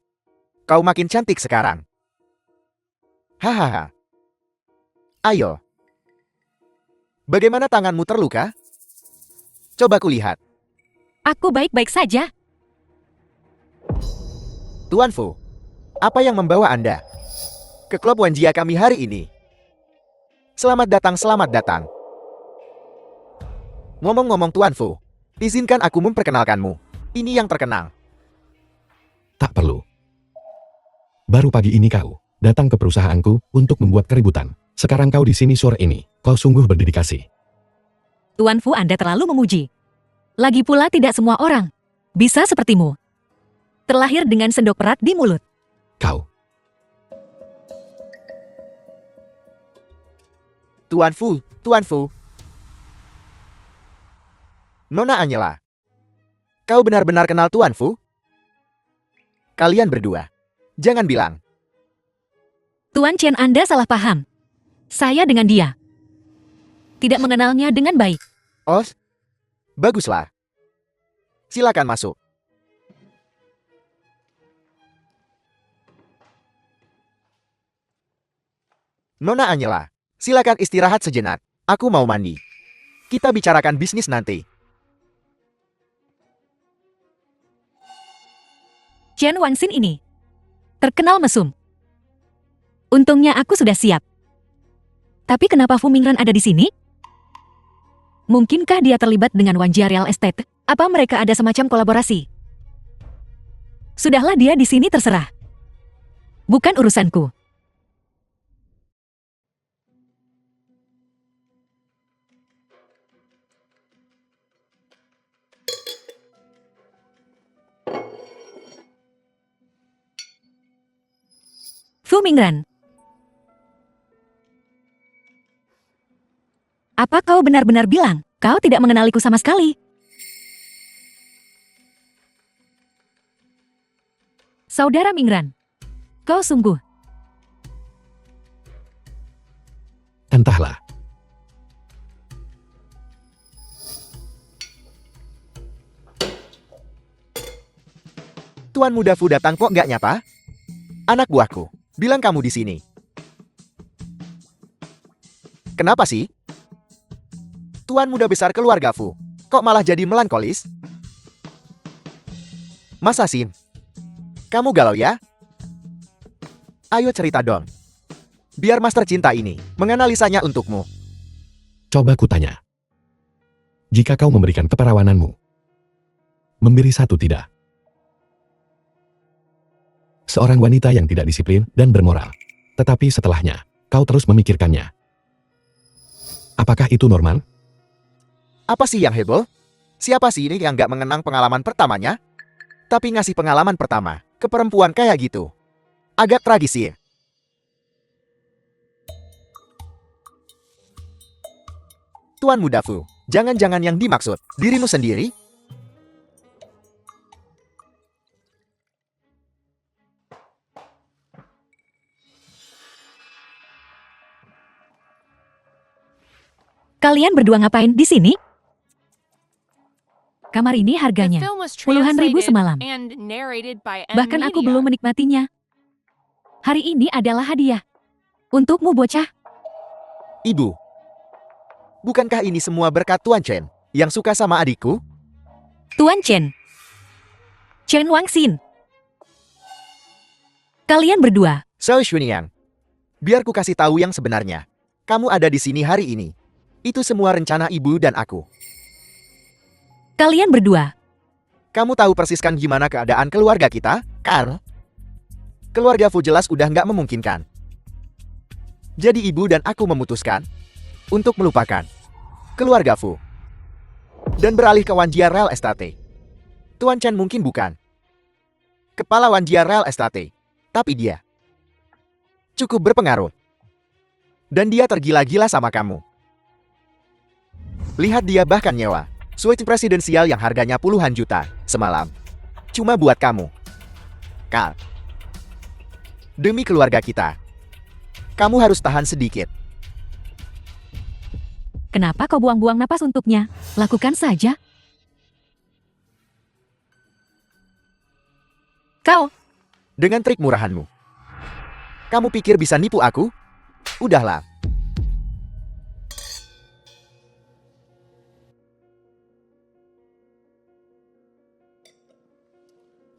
kau makin cantik sekarang. Hahaha. Ayo. Bagaimana tanganmu terluka? Coba kulihat. Aku baik-baik saja. Tuan Fu, apa yang membawa Anda ke klub Wanjia kami hari ini? Selamat datang, selamat datang. Ngomong-ngomong Tuan Fu, izinkan aku memperkenalkanmu. Ini yang terkenal. Tak perlu. Baru pagi ini kau datang ke perusahaanku untuk membuat keributan. Sekarang kau di sini sore ini. Kau sungguh berdedikasi. Tuan Fu, Anda terlalu memuji. Lagi pula tidak semua orang bisa sepertimu. Terlahir dengan sendok perak di mulut. Kau. Tuan Fu, Nona Angela. Kau benar-benar kenal Tuan Fu? Kalian berdua. Jangan bilang. Tuan Chen, Anda salah paham. Saya dengan dia. Tidak mengenalnya dengan baik. Oh, baguslah. Silakan masuk. Nona Angela, silakan istirahat sejenak. Aku mau mandi. Kita bicarakan bisnis nanti. Chen Wangxin ini terkenal mesum. Untungnya aku sudah siap. Tapi kenapa Fu Mingran ada di sini? Mungkinkah dia terlibat dengan Wanjia Real Estate? Apa mereka ada semacam kolaborasi? Sudahlah, dia di sini terserah. Bukan urusanku. Fu Mingran. Apa kau benar-benar bilang, kau tidak mengenaliku sama sekali? Saudara Mingran, kau sungguh. Entahlah. Tuan Muda Fu datang kok nggak nyapa? Anak buahku, bilang kamu di sini. Kenapa sih? Tuan muda besar keluarga Fu, kok malah jadi melankolis? Masa sih? Kamu galau ya? Ayo cerita dong. Biar Master Cinta ini menganalisanya untukmu. Coba kutanya. Jika kau memberikan keperawananmu, memberi satu tidak. Seorang wanita yang tidak disiplin dan bermoral. Tetapi setelahnya, kau terus memikirkannya. Apakah itu normal? Apa sih yang heboh? Siapa sih ini yang nggak mengenang pengalaman pertamanya? Tapi ngasih pengalaman pertama ke perempuan kayak gitu. Agak tragis sih. Tuan Muda Fu, jangan-jangan yang dimaksud dirimu sendiri? Kalian berdua ngapain di sini? Kamar ini harganya puluhan ribu semalam. Bahkan aku belum menikmatinya. Hari ini adalah hadiah. Untukmu, bocah. Ibu, bukankah ini semua berkat Tuan Chen yang suka sama adikku? Tuan Chen. Chen Wangxin. Kalian berdua. So Xunyang, biar ku kasih tahu yang sebenarnya. Kamu ada di sini hari ini. Itu semua rencana ibu dan aku. Kalian berdua. Kamu tahu persis kan gimana keadaan keluarga kita, Carl? Keluarga Fu jelas udah nggak memungkinkan. Jadi ibu dan aku memutuskan untuk melupakan keluarga Fu dan beralih ke Wanjia Real Estate. Tuan Chen mungkin bukan kepala Wanjia Real Estate, tapi dia cukup berpengaruh. Dan dia tergila-gila sama kamu. Lihat, dia bahkan nyewa suite presidensial yang harganya puluhan juta semalam. Cuma buat kamu, Carl. Demi keluarga kita, kamu harus tahan sedikit. Kenapa kau buang-buang napas untuknya? Lakukan saja. Kau. Dengan trik murahanmu, kamu pikir bisa nipu aku? Udahlah.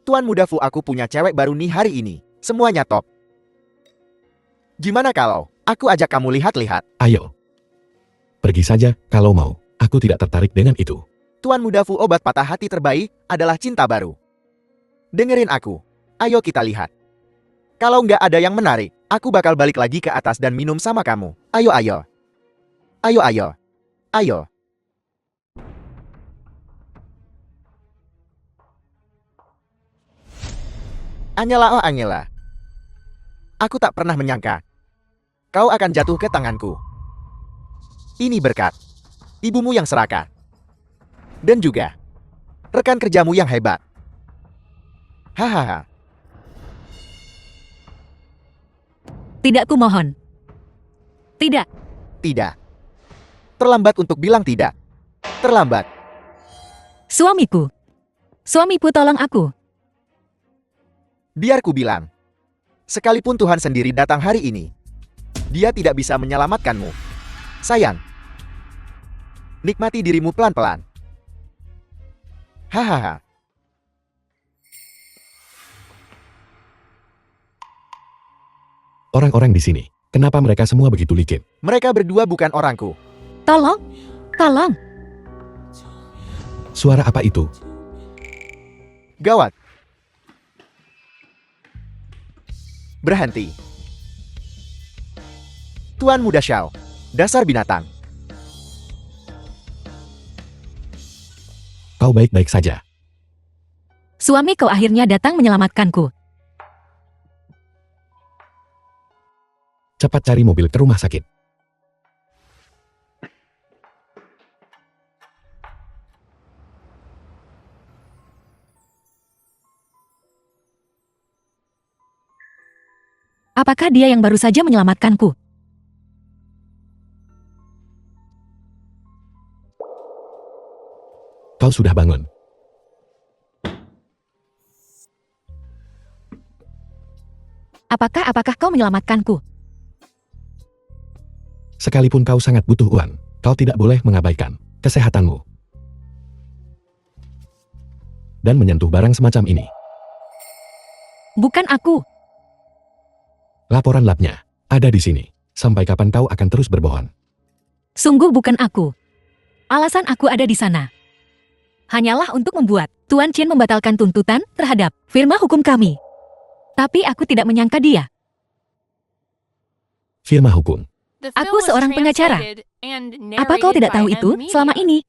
Tuan Muda Fu, aku punya cewek baru nih hari ini. Semuanya top. Gimana kalau aku ajak kamu lihat-lihat? Ayo. Pergi saja kalau mau. Aku tidak tertarik dengan itu. Tuan Muda Fu, obat patah hati terbaik adalah cinta baru. Dengerin aku. Ayo kita lihat. Kalau nggak ada yang menarik, aku bakal balik lagi ke atas dan minum sama kamu. Ayo, ayo. Ayo, ayo. Ayo. Angela, oh Angela. Aku tak pernah menyangka kau akan jatuh ke tanganku. Ini berkat ibumu yang serakah. Dan juga rekan kerjamu yang hebat. Hahaha. Tidak, kumohon. Tidak. Tidak. Terlambat untuk bilang tidak. Terlambat. Suamiku. Suamiku, tolong aku. Biar ku bilang. Sekalipun Tuhan sendiri datang hari ini, Dia tidak bisa menyelamatkanmu. Sayang. Nikmati dirimu pelan-pelan. Hahaha. Orang-orang di sini, kenapa mereka semua begitu licik? Mereka berdua bukan orangku. Tolong. Tolong. Suara apa itu? Gawat. Berhenti. Tuan Muda Xiao. Dasar binatang. Kau baik-baik saja. Suami kau akhirnya datang menyelamatkanku. Cepat cari mobil ke rumah sakit. Apakah dia yang baru saja menyelamatkanku? Kau sudah bangun. Apakah kau menyelamatkanku? Sekalipun kau sangat butuh uang, kau tidak boleh mengabaikan kesehatanmu. Dan menyentuh barang semacam ini. Bukan aku. Laporan labnya ada di sini. Sampai kapan kau akan terus berbohong? Sungguh bukan aku. Alasan aku ada di sana hanyalah untuk membuat Tuan Chen membatalkan tuntutan terhadap firma hukum kami. Tapi aku tidak menyangka dia. Firma hukum. Aku seorang pengacara. Apa kau tidak tahu itu selama ini?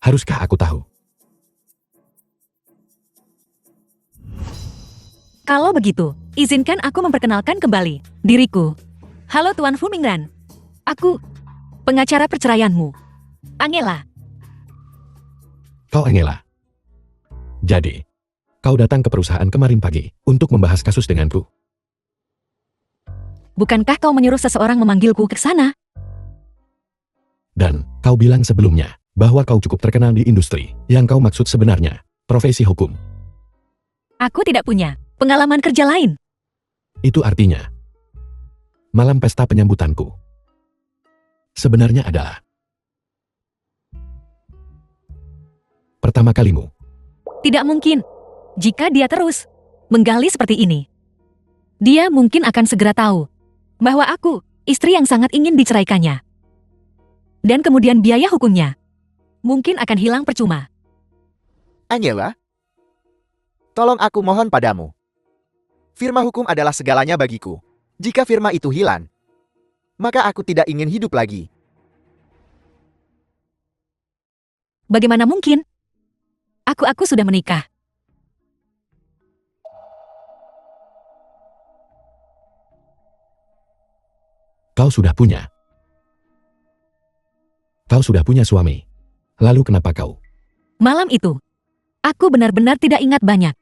Haruskah aku tahu? Kalau begitu, izinkan aku memperkenalkan kembali diriku. Halo Tuan Fu Mingran. Aku pengacara perceraianmu, Angela. Kau Angela. Jadi, kau datang ke perusahaan kemarin pagi untuk membahas kasus denganku. Bukankah kau menyuruh seseorang memanggilku ke sana? Dan kau bilang sebelumnya bahwa kau cukup terkenal di industri yang kau maksud sebenarnya profesi hukum. Aku tidak punya pengalaman kerja lain. Itu artinya malam pesta penyambutanku sebenarnya adalah pertama kalimu. Tidak mungkin. Jika dia terus menggali seperti ini, dia mungkin akan segera tahu bahwa aku istri yang sangat ingin diceraikannya. Dan kemudian biaya hukumnya mungkin akan hilang percuma. Angela, tolong aku mohon padamu. Firma hukum adalah segalanya bagiku. Jika firma itu hilang, maka aku tidak ingin hidup lagi. Bagaimana mungkin? Aku sudah menikah. Kau sudah punya. Kau sudah punya suami. Lalu kenapa kau? Malam itu, aku benar-benar tidak ingat banyak.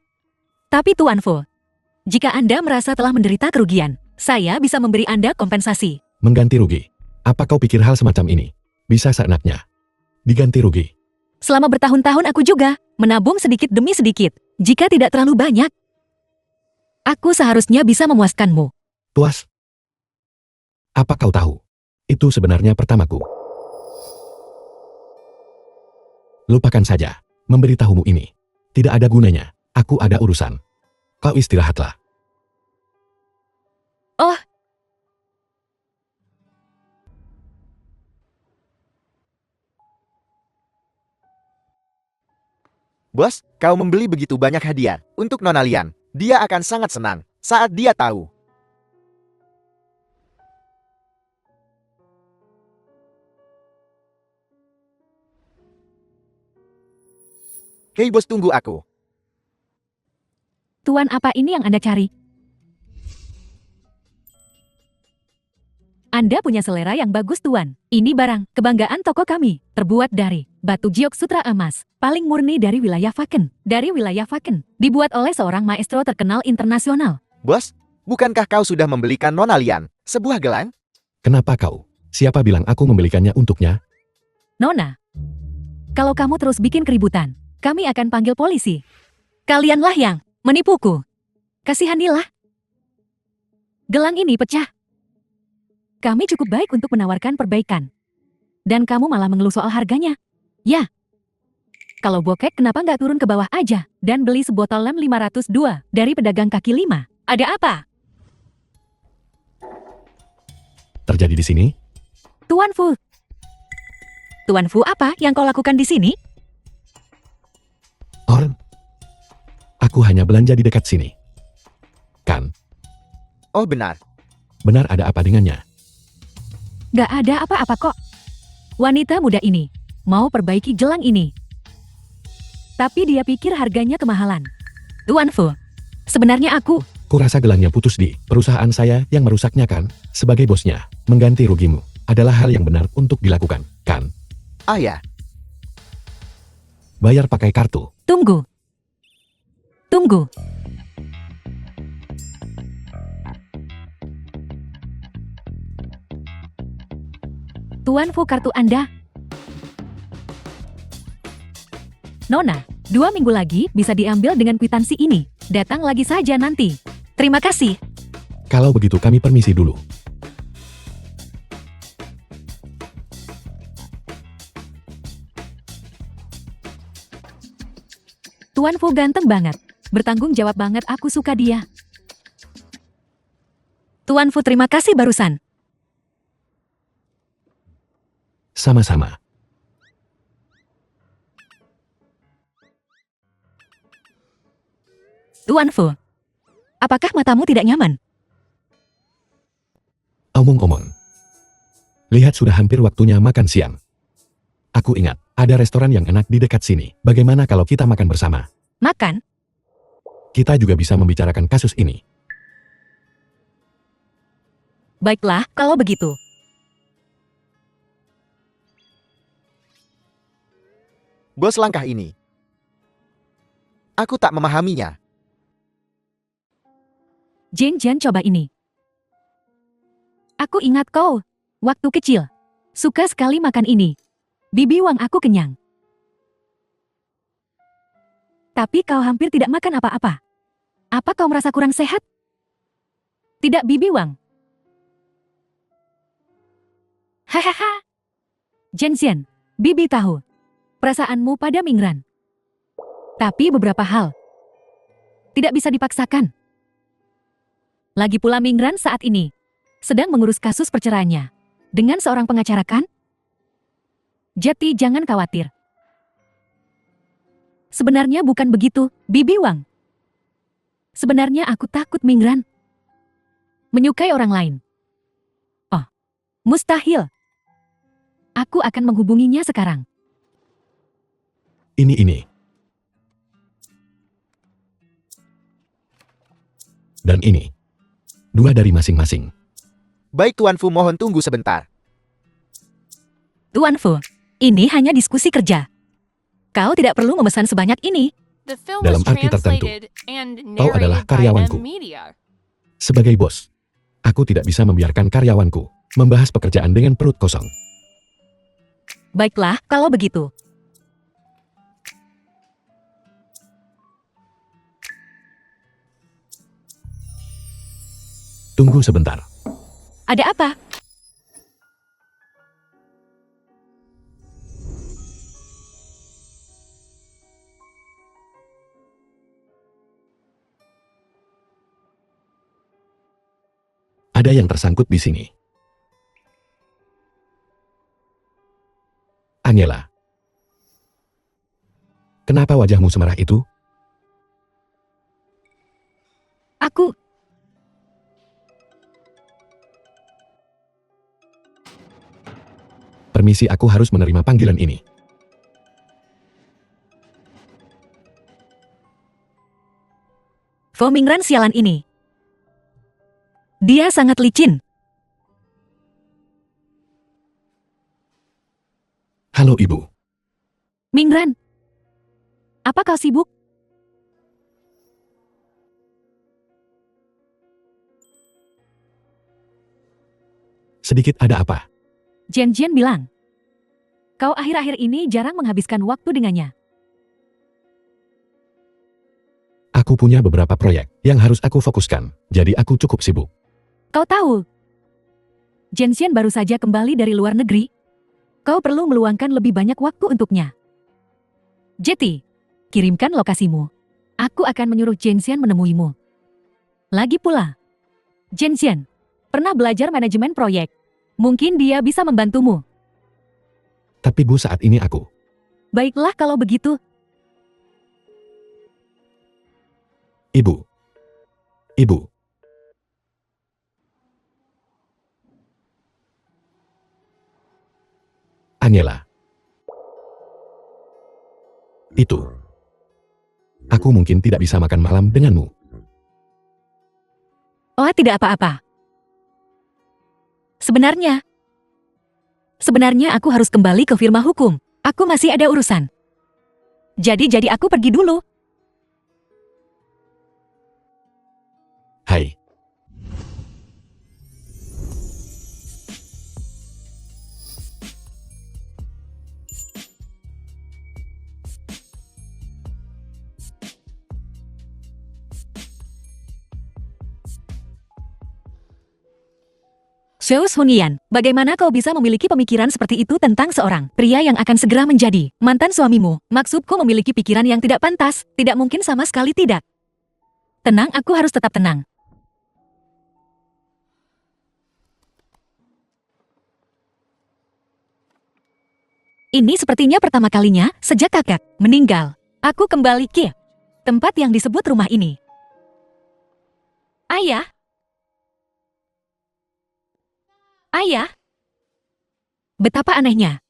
Tapi Tuan Fu, jika Anda merasa telah menderita kerugian, saya bisa memberi Anda kompensasi. Mengganti rugi. Apa kau pikir hal semacam ini bisa seenaknya diganti rugi? Selama bertahun-tahun aku juga menabung sedikit demi sedikit. Jika tidak terlalu banyak, aku seharusnya bisa memuaskanmu. Tuas. Apa kau tahu? Itu sebenarnya pertamaku. Lupakan saja. Memberitahumu ini tidak ada gunanya. Aku ada urusan. Kau istirahatlah. Oh, Bos, kau membeli begitu banyak hadiah untuk Nona Lian. Dia akan sangat senang saat dia tahu. Hei bos, tunggu aku. Tuan, apa ini yang Anda cari? Anda punya selera yang bagus, Tuan. Ini barang kebanggaan toko kami, terbuat dari batu giok sutra emas, paling murni dari wilayah Faken. Dari wilayah Faken, dibuat oleh seorang maestro terkenal internasional. Bos, bukankah kau sudah membelikan Nona Lian sebuah gelang? Kenapa kau? Siapa bilang aku membelikannya untuknya? Nona, kalau kamu terus bikin keributan, kami akan panggil polisi. Kalianlah yang menipuku. Kasihanilah. Gelang ini pecah. Kami cukup baik untuk menawarkan perbaikan. Dan kamu malah mengeluh soal harganya. Ya. Kalau bokek kenapa nggak turun ke bawah aja dan beli sebotol lem 502 dari pedagang kaki 5? Ada apa? Terjadi di sini? Tuan Fu. Tuan Fu, apa yang kau lakukan di sini? Orn, aku hanya belanja di dekat sini. Kan, Oh benar. benar ada apa dengannya? Gak ada apa-apa kok. Wanita muda ini mau perbaiki gelang ini. Tapi dia pikir harganya kemahalan. Tuan Fu, sebenarnya aku... Kurasa gelangnya putus di perusahaan saya yang merusaknya kan? Sebagai bosnya, mengganti rugimu adalah hal yang benar untuk dilakukan, kan? Ah ya, Bayar pakai kartu. Tunggu. Tunggu. Tuan Fu, kartu Anda. Nona, 2 minggu lagi bisa diambil dengan kwitansi ini. Datang lagi saja nanti. Terima kasih. Kalau begitu kami permisi dulu. Tuan Fu ganteng banget. Bertanggung jawab banget, aku suka dia. Tuan Fu, terima kasih barusan. Sama-sama. Tuan Fu, apakah matamu tidak nyaman? Omong-omong. Lihat sudah hampir waktunya makan siang. Aku ingat, ada restoran yang enak di dekat sini. Bagaimana kalau kita makan bersama? Makan? Kita juga bisa membicarakan kasus ini. Baiklah, kalau begitu. bos, langkah ini. Aku tak memahaminya. Jeng Jian, coba ini. Aku ingat kau, waktu kecil, suka sekali makan ini. Bibi Wang, aku kenyang. Tapi kau hampir tidak makan apa-apa. Apa kau merasa kurang sehat? Tidak, Bibi Wang. Hahaha. Jen Jian, Bibi tahu perasaanmu pada Mingran. Tapi beberapa hal tidak bisa dipaksakan. Lagi pula Mingran saat ini sedang mengurus kasus perceraiannya dengan seorang pengacara, kan? Jadi jangan khawatir. Sebenarnya bukan begitu, Bibi Wang. Sebenarnya aku takut Mingran menyukai orang lain. Oh, mustahil. Aku akan menghubunginya sekarang. Ini. Dan ini. 2 dari masing-masing. Baik Tuan Fu, mohon tunggu sebentar. Tuan Fu, ini hanya diskusi kerja. Kau tidak perlu memesan sebanyak ini. Dalam arti tertentu, kau adalah karyawanku. Sebagai bos, aku tidak bisa membiarkan karyawanku membahas pekerjaan dengan perut kosong. Baiklah, kalau begitu. Tunggu sebentar. Ada apa? Ada yang tersangkut di sini. Angela. Kenapa wajahmu semerah itu? Aku... Permisi, aku harus menerima panggilan ini. Fo Mingran sialan ini. Dia sangat licin. Halo Ibu. Mingran. Apa kau sibuk? Sedikit ada apa? Jian bilang. Kau akhir-akhir ini jarang menghabiskan waktu dengannya. Aku punya beberapa proyek yang harus aku fokuskan, jadi aku cukup sibuk. Kau tahu, Jian baru saja kembali dari luar negeri. Kau perlu meluangkan lebih banyak waktu untuknya. Jetty, kirimkan lokasimu. Aku akan menyuruh Jian menemuimu. Lagi pula, Jian pernah belajar manajemen proyek. Mungkin dia bisa membantumu. Tapi Bu, saat ini aku. Baiklah kalau begitu. Ibu. Angela. Itu. Aku mungkin tidak bisa makan malam denganmu. Oh, tidak apa-apa. Sebenarnya aku harus kembali ke firma hukum. Aku masih ada urusan. Jadi aku pergi dulu. Hai. Zeus Hunian, bagaimana kau bisa memiliki pemikiran seperti itu tentang seorang pria yang akan segera menjadi mantan suamimu? Maksudku memiliki pikiran yang tidak pantas, tidak mungkin sama sekali tidak. Tenang, aku harus tetap tenang. Ini sepertinya pertama kalinya sejak kakak meninggal. Aku kembali ke tempat yang disebut rumah ini. Ayah? Ayah? Betapa anehnya.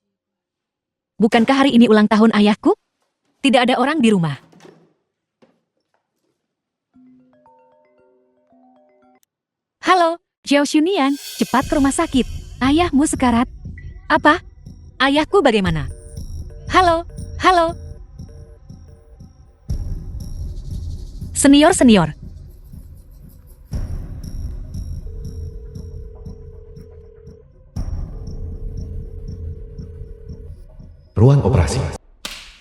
Bukankah hari ini ulang tahun ayahku? Tidak ada orang di rumah. Halo, Zhao Xunian, cepat ke rumah sakit. Ayahmu sekarat. Apa? Ayahku bagaimana? Halo. Senior. Ruang operasi.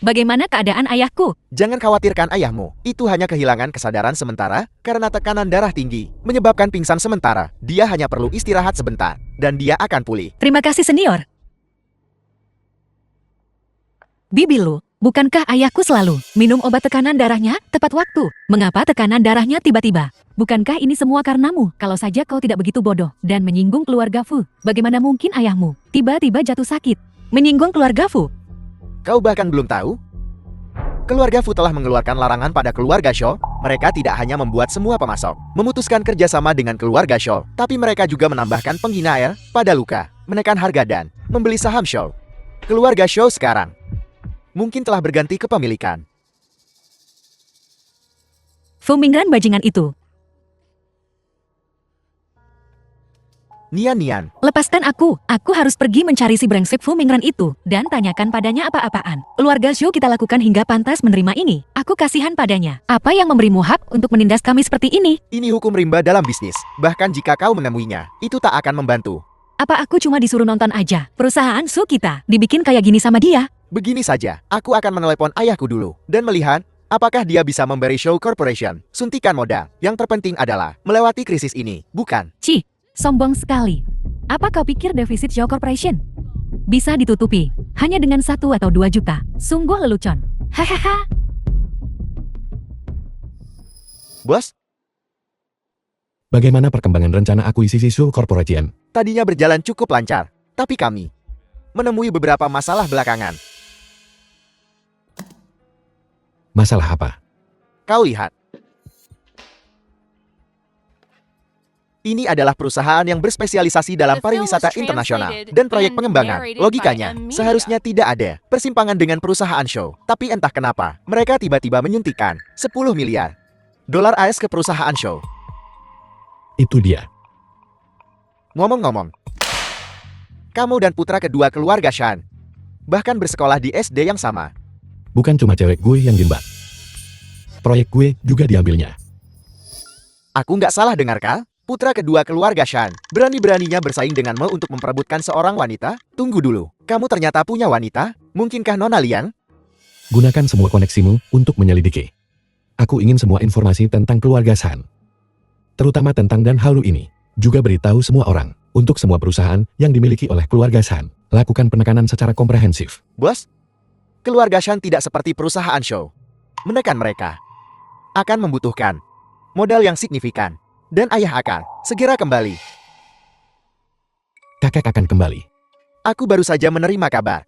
Bagaimana keadaan ayahku? Jangan khawatirkan ayahmu. Itu hanya kehilangan kesadaran sementara karena tekanan darah tinggi, menyebabkan pingsan sementara. Dia hanya perlu istirahat sebentar, dan dia akan pulih. Terima kasih, senior. Bibilu, bukankah ayahku selalu minum obat tekanan darahnya tepat waktu? Mengapa tekanan darahnya tiba-tiba? Bukankah ini semua karenamu? Kalau saja kau tidak begitu bodoh dan menyinggung keluarga Fu, bagaimana mungkin ayahmu tiba-tiba jatuh sakit? Menyinggung keluarga Fu? Kau bahkan belum tahu? Keluarga Fu telah mengeluarkan larangan pada keluarga Shaw. Mereka tidak hanya membuat semua pemasok memutuskan kerjasama dengan keluarga Shaw, tapi mereka juga menambahkan pengguna air pada luka, menekan harga dan membeli saham Shaw. Keluarga Shaw sekarang mungkin telah berganti kepemilikan. Fu Mingran bajingan itu. Nian, Lepaskan aku harus pergi mencari si brengsek Fu Mingran itu, dan tanyakan padanya apa-apaan. Keluarga Zhou kita lakukan hingga pantas menerima ini. Aku kasihan padanya. Apa yang memberimu hak untuk menindas kami seperti ini? ini hukum rimba dalam bisnis. Bahkan jika kau menemuinya, itu tak akan membantu. Apa aku cuma disuruh nonton aja? Perusahaan Su kita dibikin kayak gini sama dia. Begini saja, aku akan menelepon ayahku dulu, dan melihat apakah dia bisa memberi Shaw Corporation suntikan modal. Yang terpenting adalah melewati krisis ini, bukan? Cih, sombong sekali. Apa kau pikir defisit Zhou Corporation bisa ditutupi hanya dengan 1 atau 2 juta? Sungguh lelucon. Hahaha. Bos, Bagaimana perkembangan rencana akuisisi Shaw Corporation? tadinya berjalan cukup lancar, tapi kami menemui beberapa masalah belakangan. Masalah apa? Kau lihat. Ini adalah perusahaan yang berspesialisasi dalam pariwisata internasional dan proyek pengembangan. Logikanya, seharusnya tidak ada persimpangan dengan perusahaan Shaw. Tapi entah kenapa, mereka tiba-tiba menyuntikkan 10 miliar dolar AS ke perusahaan Shaw. Itu dia. Ngomong-ngomong, kamu dan putra kedua keluarga Shan Bahkan bersekolah di SD yang sama. Bukan cuma cewek gue yang dimbat. Proyek gue juga diambilnya. Aku nggak salah dengar kah? Putra kedua keluarga Shan. Berani-beraninya bersaing dengan Me untuk memperebutkan seorang wanita? Tunggu dulu. Kamu ternyata punya wanita? Mungkinkah Nona Liang? Gunakan semua koneksimu untuk menyelidiki. Aku ingin semua informasi tentang keluarga Shan. Terutama tentang Dan Haulu ini. Juga beritahu semua orang. Untuk semua perusahaan yang dimiliki oleh keluarga Shan. Lakukan penekanan secara komprehensif. Bos, keluarga Shan tidak seperti perusahaan show. Menekan mereka akan membutuhkan modal yang signifikan. Dan ayah akan segera kembali. Kakek akan kembali. Aku baru saja menerima kabar.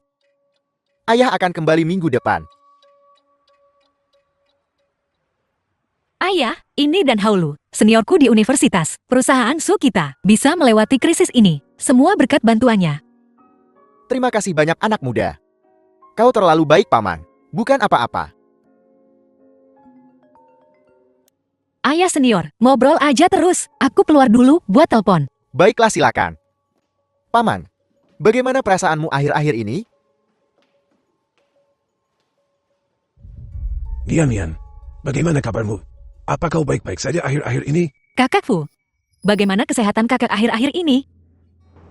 Ayah akan kembali minggu depan. Ayah, ini Dan Haulu, seniorku di universitas. Perusahaan Su kita bisa melewati krisis ini. Semua berkat bantuannya. Terima kasih banyak anak muda. Kau terlalu baik, Paman. Bukan apa-apa. Ayah senior, ngobrol aja terus. Aku keluar dulu buat telepon. Baiklah, silakan. Paman, bagaimana perasaanmu akhir-akhir ini? Mian, bagaimana kabarmu? Apa kau baik-baik saja akhir-akhir ini? Kakak Fu, bagaimana kesehatan kakak akhir-akhir ini?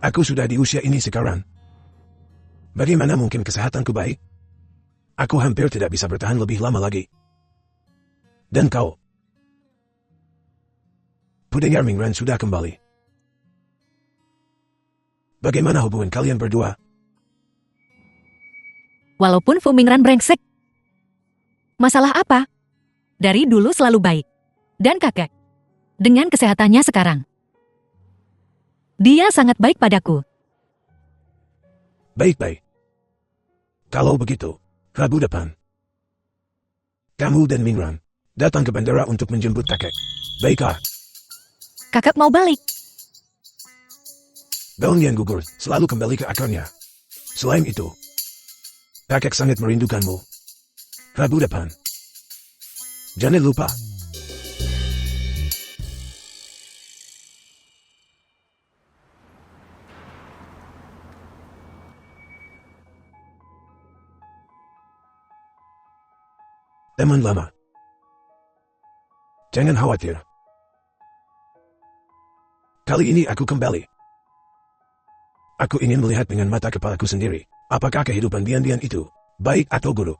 Aku sudah di usia ini sekarang. Bagaimana mungkin kesehatanku baik? Aku hampir tidak bisa bertahan lebih lama lagi. Dan kau? Pudengar Mingran sudah kembali. Bagaimana hubungan kalian berdua? Walaupun Fu Mingran brengsek. Masalah apa? Dari dulu selalu baik. Dan kakek. Dengan kesehatannya sekarang. Dia sangat baik padaku. Baik-baik. Kalau begitu, Rabu depan. Kamu dan Mingran datang ke bandara untuk menjemput kakek. Baiklah. Kakak mau balik. Daun yang gugur selalu kembali ke akarnya. Selain itu, kakek sangat merindukanmu. Rabu depan. Jangan lupa. Teman lama. Jangan khawatir. Kali ini aku kembali. Aku ingin melihat dengan mata kepalaku sendiri, apakah kehidupan Bian-Bian itu baik atau buruk.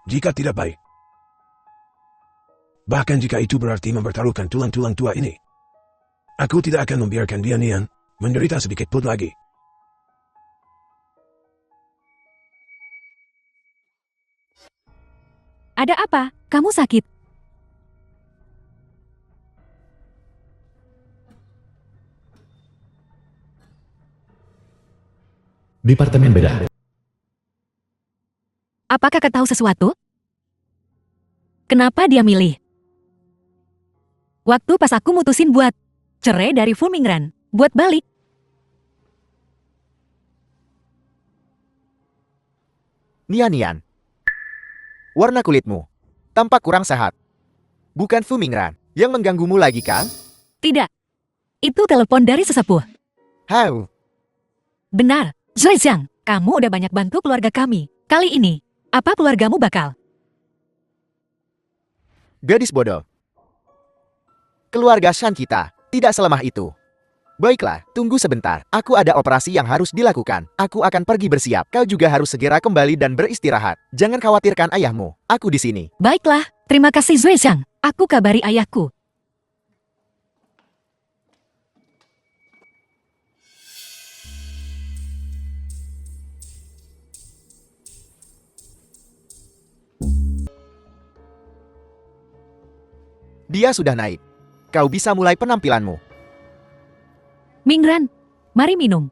Jika tidak baik, bahkan jika itu berarti mempertaruhkan tulang-tulang tua ini, aku tidak akan membiarkan Bian-Bian menderita sedikit pun lagi. Ada apa? Kamu sakit? Departemen beda. Apa kakak tahu sesuatu? Kenapa dia milih? Waktu pas aku mutusin buat cerai dari Fu Mingran, buat balik. Nian. Warna kulitmu tampak kurang sehat. Bukan Fu Mingran yang mengganggumu lagi, kan? Tidak. Itu telepon dari sesepuh. How? Benar. Zui Xiang, kamu udah banyak bantu keluarga kami. Kali ini, apa keluargamu bakal? Gadis bodoh. Keluarga Shan kita tidak selemah itu. Baiklah, tunggu sebentar. Aku ada operasi yang harus dilakukan. Aku akan pergi bersiap. Kau juga harus segera kembali dan beristirahat. Jangan khawatirkan ayahmu. Aku di sini. Baiklah, terima kasih Zui Xiang. Aku kabari ayahku. Dia sudah naik. Kau bisa mulai penampilanmu. Mingran, mari minum.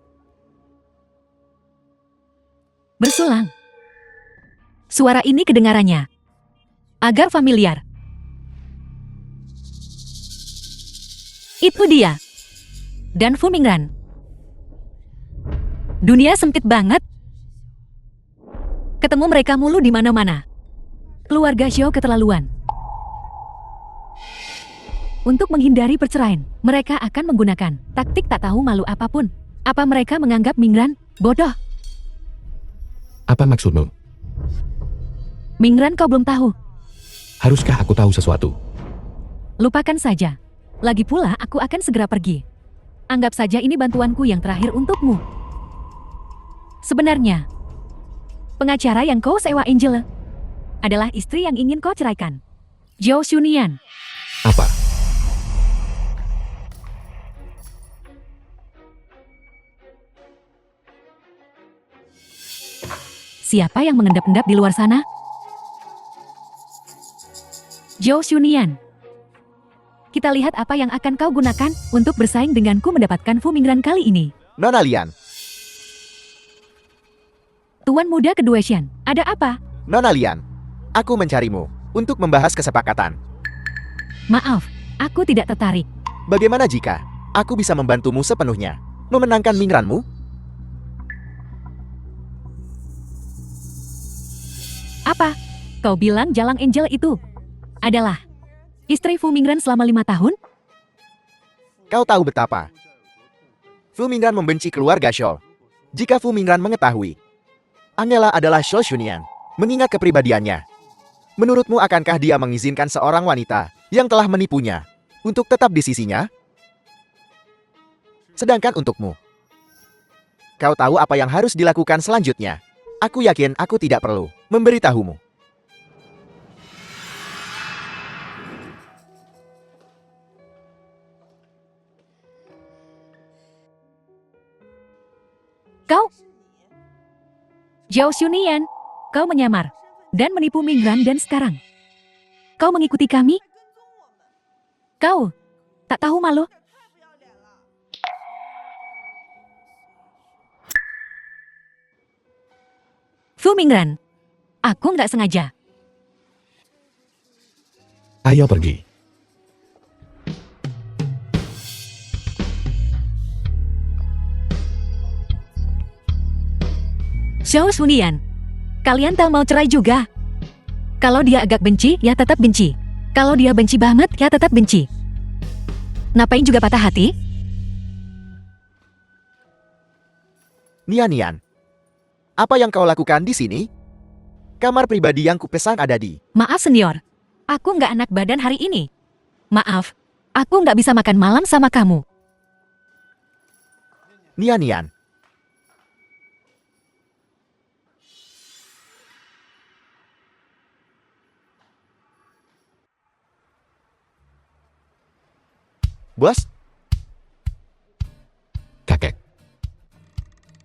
Bersulang. Suara ini kedengarannya agak familiar. Itu dia. Dan Fu Mingran. Dunia sempit banget. Ketemu mereka mulu di mana-mana. Keluarga Xiao keterlaluan. Untuk menghindari perceraian, mereka akan menggunakan taktik tak tahu malu apapun. Apa mereka menganggap Mingran bodoh? Apa maksudmu? Mingran kau belum tahu. Haruskah aku tahu sesuatu? Lupakan saja. Lagi pula aku akan segera pergi. Anggap saja ini bantuanku yang terakhir untukmu. Sebenarnya, pengacara yang kau sewa Angel adalah istri yang ingin kau ceraikan. Zhou Xunian. Apa? Siapa yang mengendap-endap di luar sana? Zhou Xunian. Kita lihat apa yang akan kau gunakan untuk bersaing denganku mendapatkan Fu Mingran kali ini. Nona Lian, Tuan muda kedua Shen, ada apa? Nona Lian, aku mencarimu untuk membahas kesepakatan. Maaf, aku tidak tertarik. Bagaimana jika aku bisa membantumu sepenuhnya memenangkan Mingranmu? Apa? Kau bilang Jalang Angel itu adalah istri Fu Mingran selama 5 tahun? Kau tahu betapa Fu Mingran membenci keluarga Shou. Jika Fu Mingran mengetahui Angela adalah Shou Xunian, mengingat kepribadiannya, menurutmu akankah dia mengizinkan seorang wanita yang telah menipunya untuk tetap di sisinya? Sedangkan untukmu, kau tahu apa yang harus dilakukan selanjutnya. Aku yakin aku tidak perlu memberitahumu. Kau? Zhou Xunian, kau menyamar dan menipu Mingran dan sekarang kau mengikuti kami? Kau tak tahu malu? Fu Mingran, aku nggak sengaja. Ayo pergi. Zhou Xunian, kalian tak mau cerai juga? Kalau dia agak benci, ya tetap benci. Kalau dia benci banget, ya tetap benci. Ngapain juga patah hati? Nian, apa yang kau lakukan di sini? Kamar pribadi yang kupesan ada di... Maaf senior, aku nggak enak badan hari ini. Maaf, aku nggak bisa makan malam sama kamu. Nian. Bos, Kakek.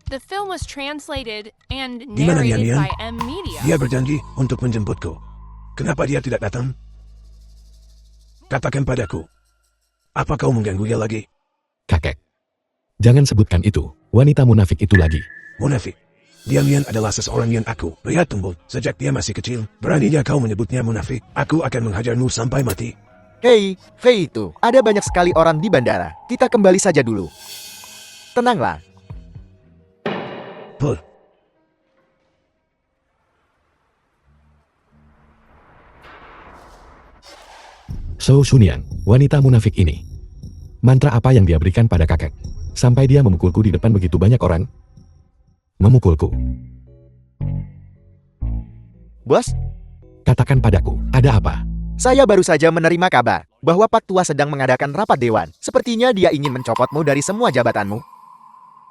The film was translated and Di mana narrated Nian? by M Media. Dia berjanji untuk menjemputku. Kenapa dia tidak datang? Katakan padaku. Apa kau mengganggunya lagi? Kakek. Jangan sebutkan itu, wanita munafik itu lagi. Munafik. Dia adalah seseorang yang aku lihat tumbuh sejak dia masih kecil. Beraninya kau menyebutnya munafik? Aku akan menghajarmu sampai mati. Hei, Fei itu, ada banyak sekali orang di bandara. Kita kembali saja dulu. Tenanglah. Puh. Zhou Xunian, wanita munafik ini. Mantra apa yang dia berikan pada kakek? Sampai dia memukulku di depan begitu banyak orang? Memukulku. Bos, Katakan padaku, ada apa? saya baru saja menerima kabar bahwa Pak Tua sedang mengadakan rapat dewan. Sepertinya dia ingin mencopotmu dari semua jabatanmu.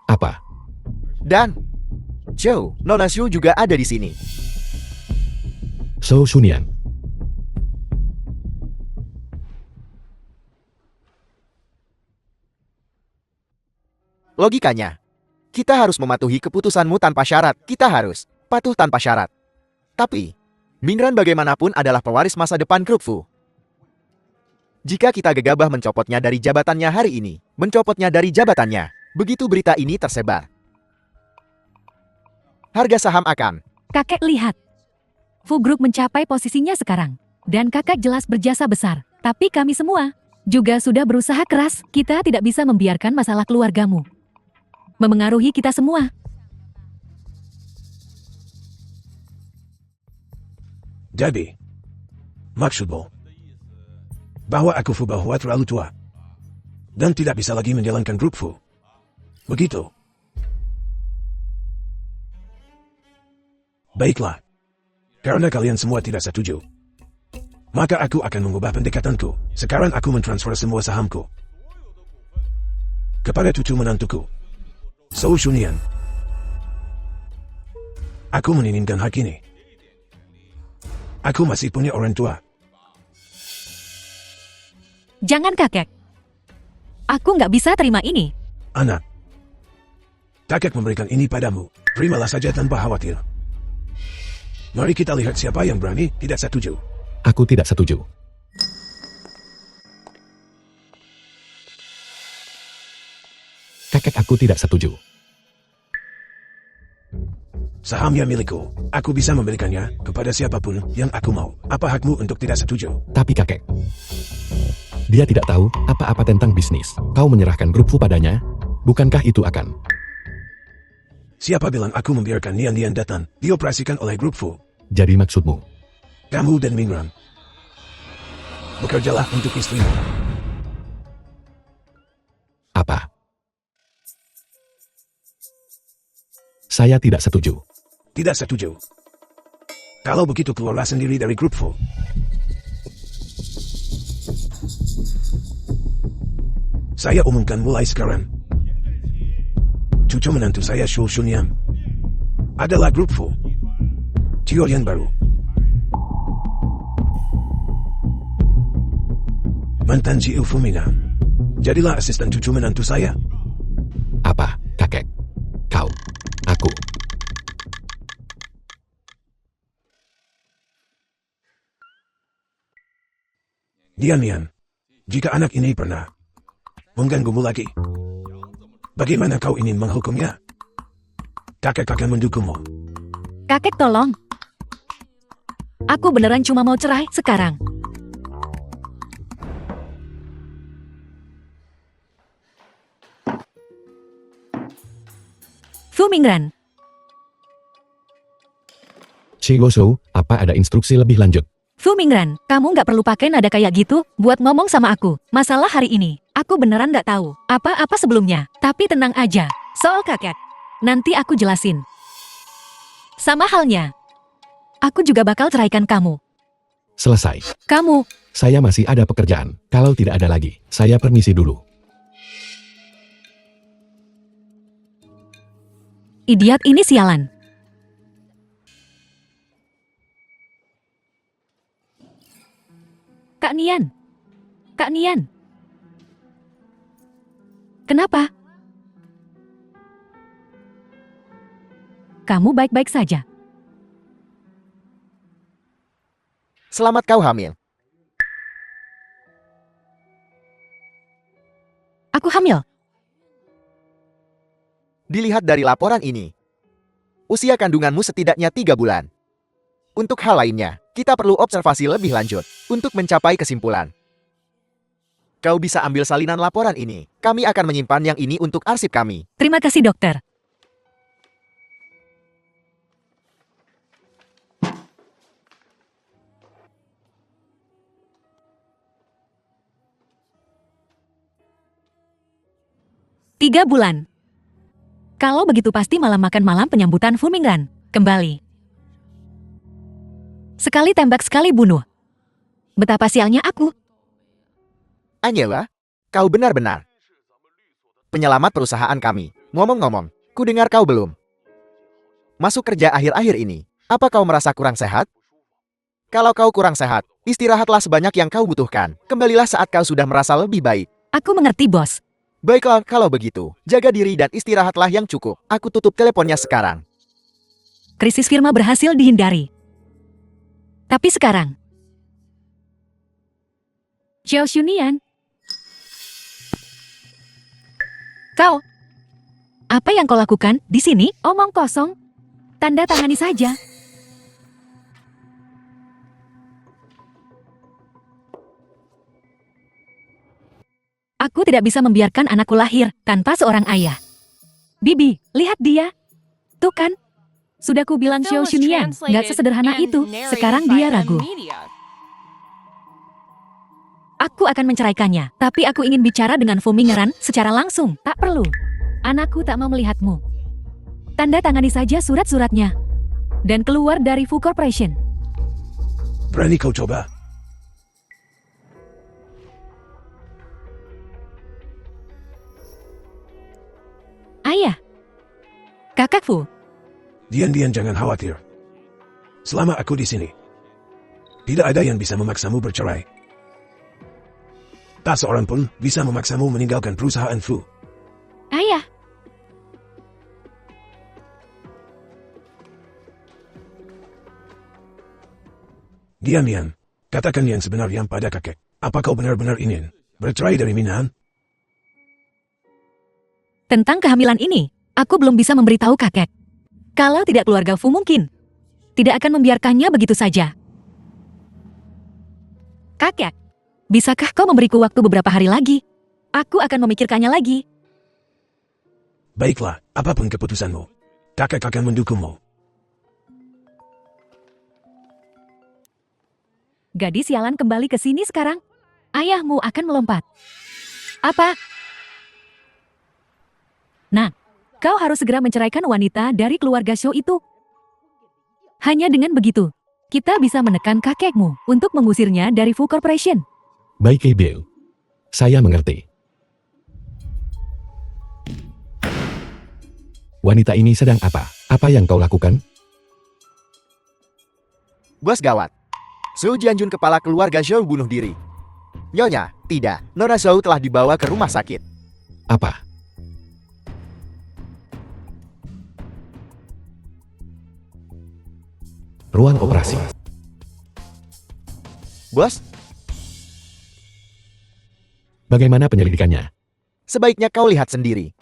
Apa? Dan Zhou, Nona Xu juga ada di sini. Zhou Xunian. Logikanya, kita harus mematuhi keputusanmu tanpa syarat. Kita harus patuh tanpa syarat. Tapi, Mingran bagaimanapun adalah pewaris masa depan grup Fu. Jika kita gegabah mencopotnya dari jabatannya hari ini, begitu berita ini tersebar, harga saham akan... Kakek lihat. Fu Group mencapai posisinya sekarang. Dan kakak jelas berjasa besar. Tapi kami semua juga sudah berusaha keras. Kita tidak bisa membiarkan masalah keluargamu memengaruhi kita semua. Jadi, maksudmu bahwa aku Fu bahwa terlalu tua dan tidak bisa lagi menjalankan grup Fu. Begitu. Baiklah. Karena kalian semua tidak setuju, maka aku akan mengubah pendekatanku. Sekarang aku mentransfer semua sahamku kepada cucu menantuku, Zhou Shunian. Aku menginginkan hak ini. Aku masih punya orang tua. Jangan kakek. Aku nggak bisa terima ini. Anak, kakek memberikan ini padamu. Terimalah saja tanpa khawatir. Mari kita lihat siapa yang berani tidak setuju. Aku tidak setuju. Kakek, aku tidak setuju. Sahamnya milikku. Aku bisa memberikannya kepada siapapun yang aku mau. Apa hakmu untuk tidak setuju? Tapi kakek, dia tidak tahu apa-apa tentang bisnis. Kau menyerahkan grup Fu padanya, bukankah itu akan? Siapa bilang aku membiarkan Nian datang dioperasikan oleh grup Fu? Jadi maksudmu? Kamu dan Mingran bekerjalah untuk istrimu. Apa? Saya tidak setuju. Tidak setuju. Kalau begitu keluarlah sendiri dari grup Fu. Saya umumkan mulai sekarang. Cucu menantu saya Zhou Shunian adalah grup Fu. Teorian baru. Mantan CEO Fumina. Jadilah asisten cucu menantu saya. Apa, kakek? Kau? Aku? Nian, jika anak ini pernah mengganggumu lagi, bagaimana kau ingin menghukumnya? Kakek akan mendukungmu. Kakek tolong. Aku beneran cuma mau cerai sekarang. Fu Mingran. Chigo Shou, apa ada instruksi lebih lanjut? Fu Mingran, kamu nggak perlu pakai nada kayak gitu buat ngomong sama aku. Masalah hari ini, aku beneran nggak tahu apa-apa sebelumnya. Tapi tenang aja, soal kakek. Nanti aku jelasin. Sama halnya, aku juga bakal ceraikan kamu. Selesai. Kamu, Saya masih ada pekerjaan. Kalau tidak ada lagi, saya permisi dulu. idiot ini sialan. Kak Nian. Kak Nian. Kenapa? Kamu baik-baik saja. Selamat kau hamil. Aku hamil. Dilihat dari laporan ini, usia kandunganmu setidaknya 3 bulan. Untuk hal lainnya, kita perlu observasi lebih lanjut untuk mencapai kesimpulan. Kau bisa ambil salinan laporan ini. Kami akan menyimpan yang ini untuk arsip kami. Terima kasih dokter. Tiga bulan. Kalau begitu pasti malam makan malam penyambutan Fu Mingran. Kembali. Sekali tembak sekali bunuh. Betapa sialnya aku. Anyela, kau benar-benar penyelamat perusahaan kami. Ngomong-ngomong, ku dengar kau belum masuk kerja akhir-akhir ini. Apa kau merasa kurang sehat? Kalau kau kurang sehat, istirahatlah sebanyak yang kau butuhkan. Kembalilah saat kau sudah merasa lebih baik. Aku mengerti, bos. Baiklah, kalau begitu, jaga diri dan istirahatlah yang cukup. Aku tutup teleponnya sekarang. Krisis firma berhasil dihindari. Tapi sekarang, Zhou Shunian. Kau, apa yang kau lakukan di sini? Omong kosong. Tanda tangani saja. Aku tidak bisa membiarkan anakku lahir tanpa seorang ayah. Bibi, lihat dia. Tuh kan, sudah ku bilang Zhou Shunian, nggak sesederhana itu. Sekarang dia ragu. Aku akan menceraikannya, tapi aku ingin bicara dengan Fu Mingran secara langsung. Tak perlu. Anakku tak mau melihatmu. Tanda tangani saja surat-suratnya. dan keluar dari Fu Corporation. Berani kau coba? Ayah. Kakak Fu. Dian jangan khawatir. Selama aku di sini, tidak ada yang bisa memaksamu bercerai. Tak seorang pun bisa memaksamu meninggalkan perusahaan Fu. Ayah. Dian, katakan yang sebenarnya pada kakek. Apa kau benar-benar ingin bercerai dari Minhan? Tentang kehamilan ini, aku belum bisa memberitahu kakek. Kalau tidak keluarga Fu mungkin tidak akan membiarkannya begitu saja. Kakek, bisakah kau memberiku waktu beberapa hari lagi? Aku akan memikirkannya lagi. Baiklah, apapun keputusanmu, kakek akan mendukungmu. Gadis sialan kembali ke sini sekarang. Ayahmu akan melompat. Apa? Nah, kau harus segera menceraikan wanita dari keluarga Shou itu. Hanya dengan begitu, kita bisa menekan kakekmu untuk mengusirnya dari Fu Corporation. Baik Bill. Saya mengerti. Wanita ini sedang apa? Apa yang kau lakukan? Bos gawat. Zhou Jianjun kepala keluarga Zhou bunuh diri. Nyonya, tidak. Nona Zhou telah dibawa ke rumah sakit. Apa? Ruang operasi. Bos, Bagaimana penyelidikannya? sebaiknya kau lihat sendiri.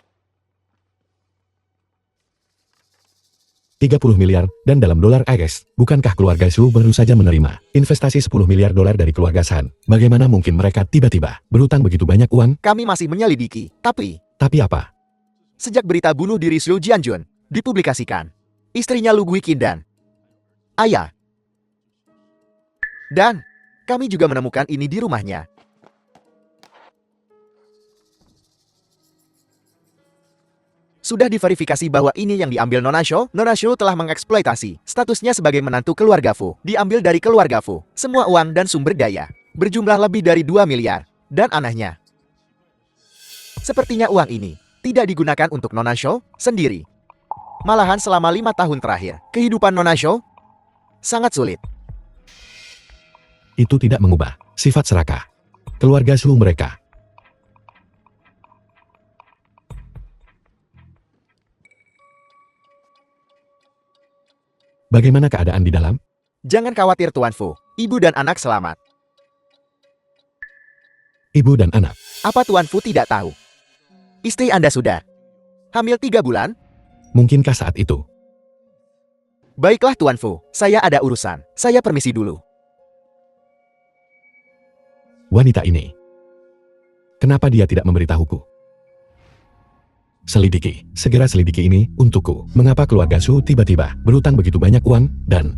30 miliar dan dalam dolar AS. Bukankah keluarga Su baru saja menerima investasi 10 miliar dolar dari keluarga San? Bagaimana mungkin mereka tiba-tiba berutang begitu banyak uang? Kami masih menyelidiki, tapi Tapi apa? sejak berita bunuh diri Zhou Jianjun dipublikasikan, istrinya Lu Guiqin dan ayah. Dan kami juga menemukan ini di rumahnya. Sudah diverifikasi bahwa ini yang diambil Nona Shou. Nona Shou telah mengeksploitasi statusnya sebagai menantu keluarga Fu. Diambil dari keluarga Fu. Semua uang dan sumber daya berjumlah lebih dari 2 miliar. Dan anehnya, sepertinya uang ini tidak digunakan untuk Nona Shou sendiri. Malahan selama 5 tahun terakhir, kehidupan Nona Shou sangat sulit. Itu tidak mengubah sifat serakah keluarga Su mereka. Bagaimana keadaan di dalam? Jangan khawatir Tuan Fu, ibu dan anak selamat. Ibu dan anak. Apa Tuan Fu tidak tahu? Istri Anda sudah hamil 3 bulan? Mungkinkah saat itu? Baiklah Tuan Fu, saya ada urusan. Saya permisi dulu. Wanita ini. Kenapa dia tidak memberitahuku? Selidiki, segera selidiki ini untukku. Mengapa keluarga Su tiba-tiba berutang begitu banyak uang dan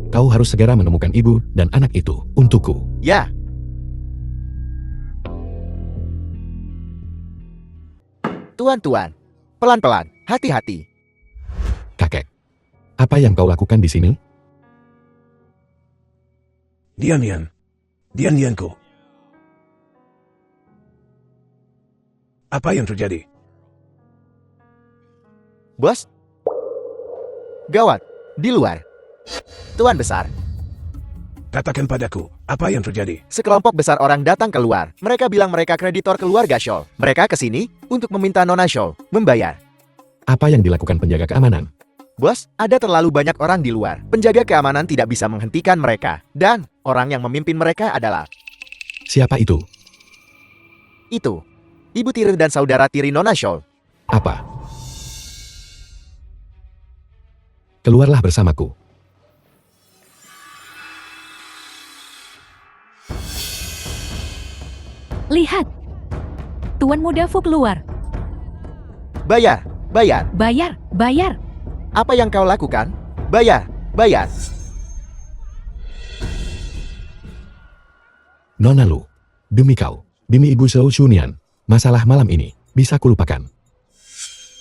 kau harus segera menemukan ibu dan anak itu untukku. Ya. Tuan-tuan, pelan-pelan, hati-hati. Kakek, apa yang kau lakukan di sini? Dianku. Apa yang terjadi? Bos? Gawat, di luar. Tuan besar, Katakan padaku, apa yang terjadi? sekelompok besar orang datang keluar. Mereka bilang mereka kreditor keluarga Shou. Mereka ke sini untuk meminta Nona Shou membayar. Apa yang dilakukan penjaga keamanan? Bos, ada terlalu banyak orang di luar. Penjaga keamanan tidak bisa menghentikan mereka. Dan orang yang memimpin mereka adalah Siapa itu? itu. Ibu tiri dan saudara tiri Nona Shou. Apa? Keluarlah bersamaku. Lihat. Tuan muda Fu keluar. Bayar, bayar. Bayar, bayar. Apa yang kau lakukan? Bayar, bayar. Nona Lu, demi kau, demi Ibu Shou Shunian, masalah malam ini bisa kulupakan.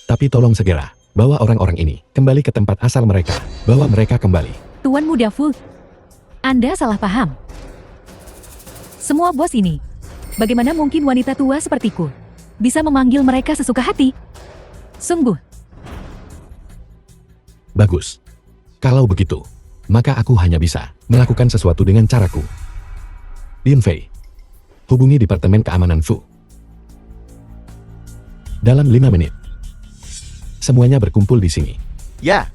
Tapi tolong segera Bawa orang-orang ini kembali ke tempat asal mereka. Bawa mereka kembali. Tuan Muda Fu, Anda salah paham. Semua bos ini, bagaimana mungkin wanita tua sepertiku bisa memanggil mereka sesuka hati? Sungguh. Bagus. Kalau begitu, maka aku hanya bisa melakukan sesuatu dengan caraku. Lin Fei, hubungi Departemen Keamanan Fu. Dalam 5 menit. Semuanya berkumpul di sini. Ya.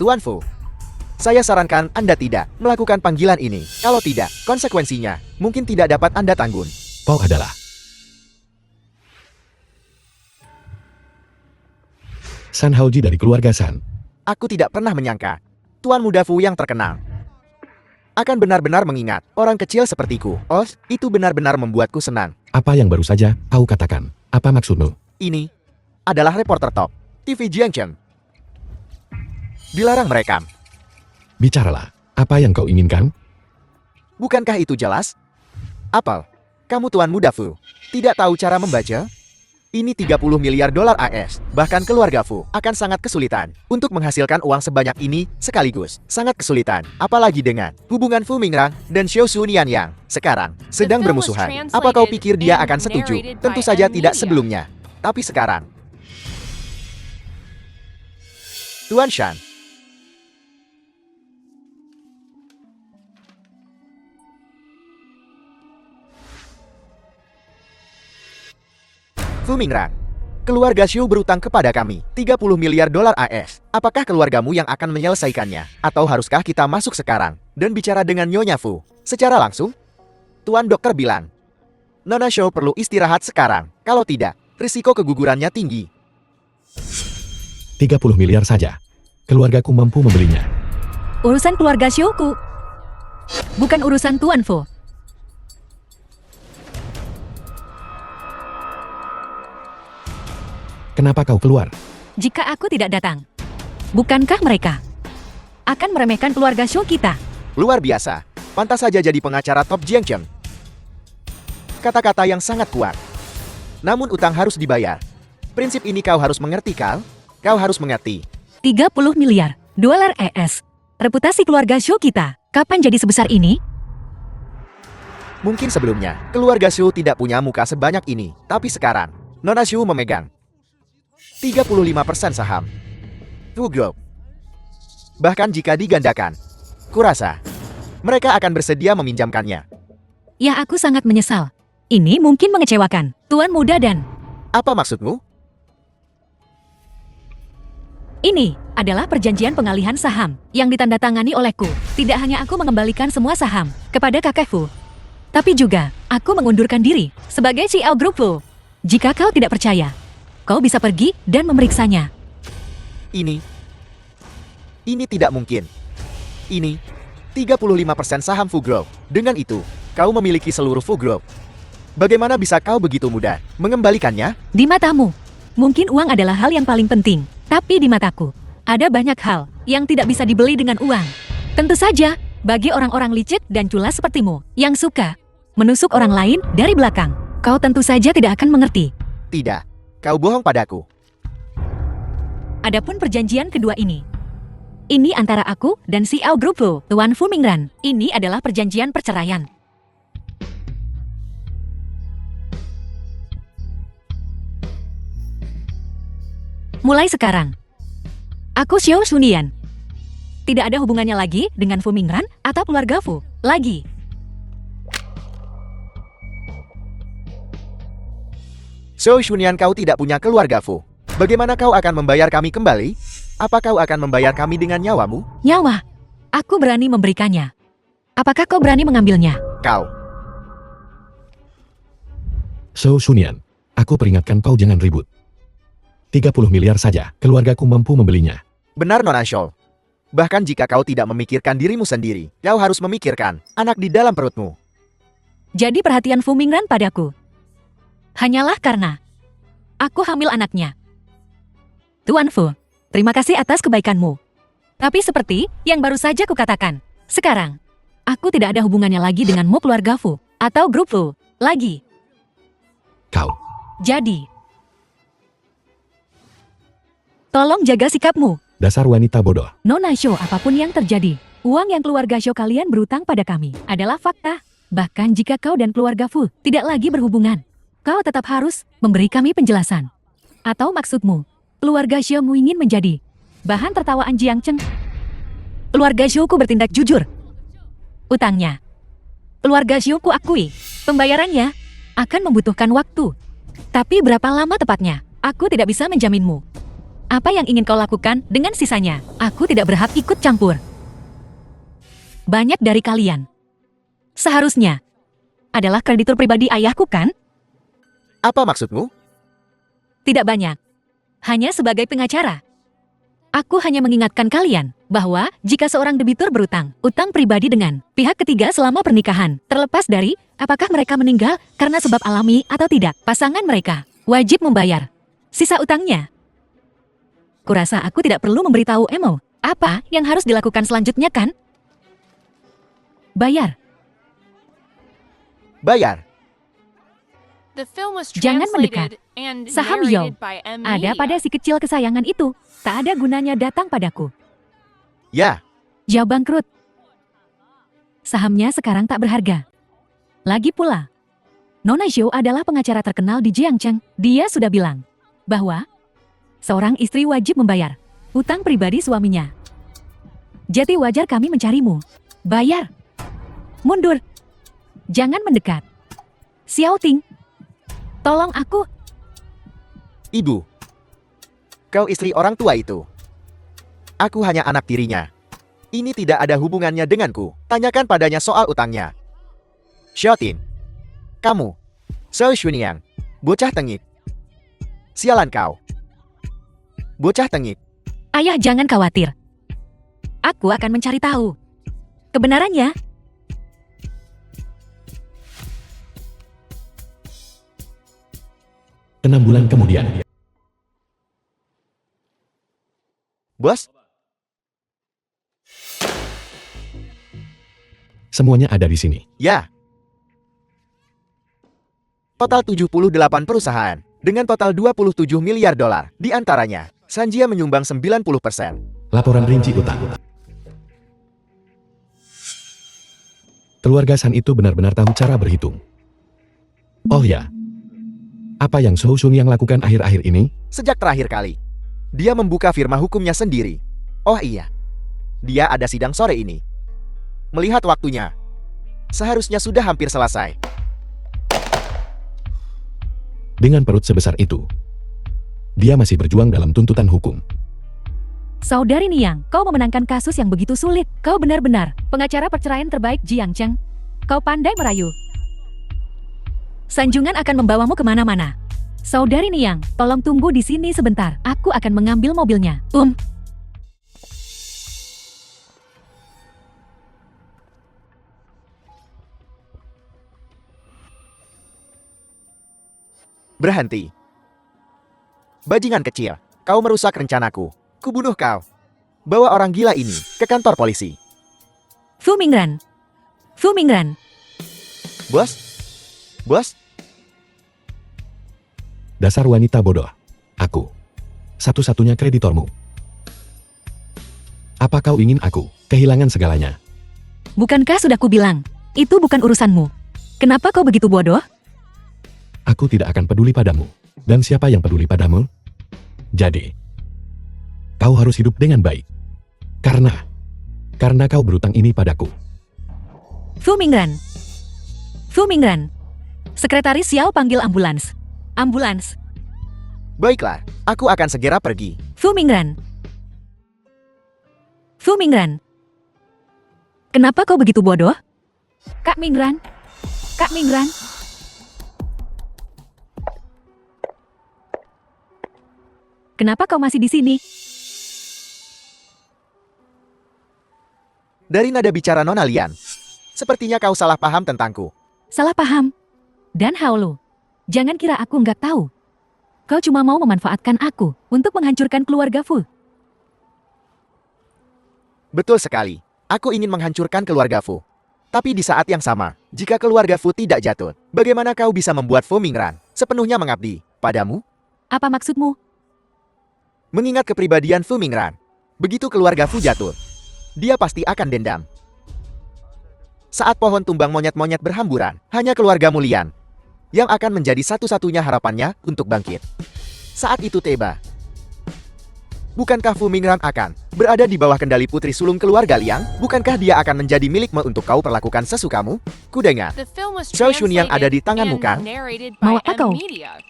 Tuan Fu, saya sarankan Anda tidak melakukan panggilan ini. Kalau tidak, konsekuensinya mungkin tidak dapat Anda tanggung. Kau adalah San Haoji dari keluarga San. Aku tidak pernah menyangka Tuan Muda Fu yang terkenal akan benar-benar mengingat orang kecil sepertiku. Oh, itu benar-benar membuatku senang. Apa yang baru saja kau katakan? Apa maksudmu? Ini adalah reporter top TV Jiangchen. Dilarang merekam. Bicaralah. Apa yang kau inginkan? Bukankah itu jelas? Apel, kamu Tuan Muda Fu tidak tahu cara membaca? Ini 30 miliar dolar AS. Bahkan keluarga Fu akan sangat kesulitan untuk menghasilkan uang sebanyak ini sekaligus. Sangat kesulitan, apalagi dengan hubungan Fu Mingrang dan Xiao Sunian yang sekarang sedang bermusuhan. Apa kau pikir dia akan setuju? Tentu saja tidak sebelumnya. Tapi sekarang, Tuan Shan, Fu Mingrang, keluarga Xiu berutang kepada kami 30 miliar dolar AS. Apakah keluargamu yang akan menyelesaikannya? Atau haruskah kita masuk sekarang dan bicara dengan Nyonya Fu secara langsung? Tuan dokter bilang, Nona Xiu perlu istirahat sekarang. Kalau tidak, risiko kegugurannya tinggi. 30 miliar saja. Keluargaku mampu membelinya. Urusan keluarga Xiuku, bukan urusan Tuan Fu. Kenapa kau keluar? Jika aku tidak datang, bukankah mereka akan meremehkan keluarga Xiu kita? Luar biasa. Pantas saja jadi pengacara top Jiangchen. Kata-kata yang sangat kuat. Namun utang harus dibayar. Prinsip ini kau harus mengerti, Kal. Kau harus mengerti. 30 miliar dolar AS. Reputasi keluarga Xiu kita, kapan jadi sebesar ini? Mungkin sebelumnya, keluarga Xiu tidak punya muka sebanyak ini. Tapi sekarang, Nona Xiu memegang 35% saham Fu Group. Bahkan jika digandakan, kurasa mereka akan bersedia meminjamkannya. Ya, aku sangat menyesal. Ini mungkin mengecewakan Tuan Muda dan Apa maksudmu? ini adalah perjanjian pengalihan saham yang ditandatangani olehku. Tidak hanya aku mengembalikan semua saham kepada kakek Fu, tapi juga aku mengundurkan diri sebagai CEO Group Fu. Jika kau tidak percaya, kau bisa pergi dan memeriksanya. Ini tidak mungkin. Ini 35% saham Fu Group. Dengan itu, kau memiliki seluruh Fu Group. Bagaimana bisa kau begitu mudah mengembalikannya? Di matamu, mungkin uang adalah hal yang paling penting. Tapi di mataku, ada banyak hal yang tidak bisa dibeli dengan uang. Tentu saja, bagi orang-orang licik dan culas sepertimu, yang suka menusuk orang lain dari belakang, kau tentu saja tidak akan mengerti. Tidak, kau bohong padaku. Adapun perjanjian kedua ini antara aku dan CEO Group Fu, Tuan Fu Mingran. Ini adalah perjanjian perceraian. Mulai sekarang, aku Xiao Shunian. Tidak ada hubungannya lagi dengan Fu Mingran atau keluarga Fu. Lagi. So Shunian, kau tidak punya keluarga Fu. Bagaimana kau akan membayar kami kembali? Apa kau akan membayar kami dengan nyawamu? Nyawa. Aku berani memberikannya. Apakah kau berani mengambilnya? Kau. So Shunian, aku peringatkan kau jangan ribut. 30 miliar saja, keluargaku mampu membelinya. Benar, Nona Xiao. Bahkan jika kau tidak memikirkan dirimu sendiri, kau harus memikirkan anak di dalam perutmu. Jadi perhatian Fu Mingran padaku hanyalah karena aku hamil anaknya. Tuan Fu, terima kasih atas kebaikanmu. Tapi seperti yang baru saja kukatakan, sekarang aku tidak ada hubungannya lagi denganmu keluarga Fu atau grup Fu lagi. Kau. Jadi, Tolong jaga sikapmu. Dasar wanita bodoh. Nona Show, apapun yang terjadi, uang yang keluarga Show kalian berutang pada kami adalah fakta. Bahkan jika kau dan keluarga Fu tidak lagi berhubungan, kau tetap harus memberi kami penjelasan. Atau maksudmu, keluarga Xiaomu ingin menjadi bahan tertawaan Jiang Cheng? Keluarga Xiaoku bertindak jujur. Utangnya, keluarga Xiaoku akui, pembayarannya akan membutuhkan waktu. Tapi berapa lama tepatnya? Aku tidak bisa menjaminmu. Apa yang ingin kau lakukan dengan sisanya? Aku tidak berhak ikut campur. Banyak dari kalian seharusnya adalah kreditur pribadi ayahku, kan? Apa maksudmu? Tidak banyak. Hanya sebagai pengacara. Aku hanya mengingatkan kalian bahwa jika seorang debitur berutang, utang pribadi dengan pihak ketiga selama pernikahan, terlepas dari apakah mereka meninggal karena sebab alami atau tidak, pasangan mereka wajib membayar sisa utangnya. Kurasa aku tidak perlu memberitahu Emo apa yang harus dilakukan selanjutnya, kan? Bayar. Bayar. The film was Jangan mendekat. translated and Saham Yao narrated by M. ada pada si kecil kesayangan itu. Tak ada gunanya datang padaku. Ya, Zhao bangkrut. Sahamnya sekarang tak berharga. Lagi pula, Nona Zhou adalah pengacara terkenal di Jiangcheng. Dia sudah bilang bahwa seorang istri wajib membayar utang pribadi suaminya. Jadi wajar kami mencarimu. Bayar. Mundur. Jangan mendekat. Xiao Ting, tolong aku. Ibu. Kau istri orang tua itu. Aku hanya anak tirinya. Ini tidak ada hubungannya denganku. Tanyakan padanya soal utangnya. Xiaotin. Kamu. Shou Xunyang. Bocah tengik. Sialan kau. Bocah tengik. Ayah, jangan khawatir. Aku akan mencari tahu kebenarannya. Enam bulan kemudian. Bos, Semuanya ada di sini. ya. Total 78 perusahaan. Dengan total 27 miliar dolar. Di antaranya, Sanjia menyumbang 90%. Laporan rinci utang. Keluarga San itu benar-benar tahu cara berhitung. Oh ya, apa yang Shou Sun yang lakukan akhir-akhir ini? Sejak terakhir kali, dia membuka firma hukumnya sendiri. Oh iya, dia ada sidang sore ini. Melihat waktunya, seharusnya sudah hampir selesai. Dengan perut sebesar itu, dia masih berjuang dalam tuntutan hukum. Saudari Niang, kau memenangkan kasus yang begitu sulit. Kau benar-benar pengacara perceraian terbaik Jiangcheng. Kau pandai merayu. Sanjungan akan membawamu kemana-mana. Saudari Niang, tolong tunggu di sini sebentar. Aku akan mengambil mobilnya. Berhenti. Bajingan kecil, kau merusak rencanaku. Kubunuh kau. Bawa orang gila ini ke kantor polisi. Fu Mingran. Fu Mingran. Bos? Bos? Dasar wanita bodoh. Aku. Satu-satunya kreditormu. Apa kau ingin aku kehilangan segalanya? Bukankah sudah kubilang, itu bukan urusanmu. Kenapa kau begitu bodoh? Aku tidak akan peduli padamu. Dan siapa yang peduli padamu? Jadi, kau harus hidup dengan baik. Karena kau berutang ini padaku. Fu Mingran. Fu Mingran. Sekretaris Xiao panggil ambulans. Ambulans. Baiklah, aku akan segera pergi. Fu Mingran. Fu Mingran. Kenapa kau begitu bodoh? Kak Mingran. Kak Mingran. Kenapa kau masih di sini? Dari nada bicara Nona Lian, sepertinya kau salah paham tentangku. Salah paham. Dan Haolu, jangan kira aku nggak tahu. Kau cuma mau memanfaatkan aku untuk menghancurkan keluarga Fu. Betul sekali, aku ingin menghancurkan keluarga Fu. Tapi di saat yang sama, jika keluarga Fu tidak jatuh, bagaimana kau bisa membuat Fu Mingran sepenuhnya mengabdi padamu? Apa maksudmu? Mengingat kepribadian Fu Mingran, begitu keluarga Fu jatuh, dia pasti akan dendam. Saat pohon tumbang monyet-monyet berhamburan, hanya keluarga Mulian yang akan menjadi satu-satunya harapannya untuk bangkit. Saat itu tiba. Bukankah Fu Mingran akan berada di bawah kendali putri sulung keluarga Liang? Bukankah dia akan menjadi milikmu untuk kau perlakukan sesukamu? Kudengar. The film was Zhao Shun yang ada di translated tanganmu, and kan? narrated Mau by apa kau? M-Media.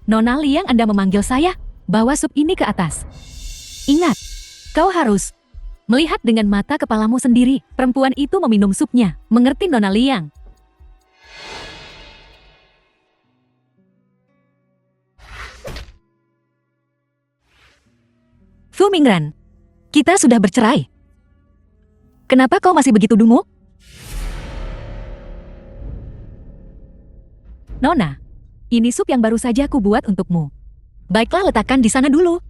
Nona Liang, Anda memanggil saya, bawa sup ini ke atas. Ingat, kau harus melihat dengan mata kepalamu sendiri. Perempuan itu meminum supnya. Mengerti, Nona Liang? Fu Mingran, kita sudah bercerai. Kenapa kau masih begitu dungu? Nona, ini sup yang baru saja aku buat untukmu. Baiklah, letakkan di sana dulu.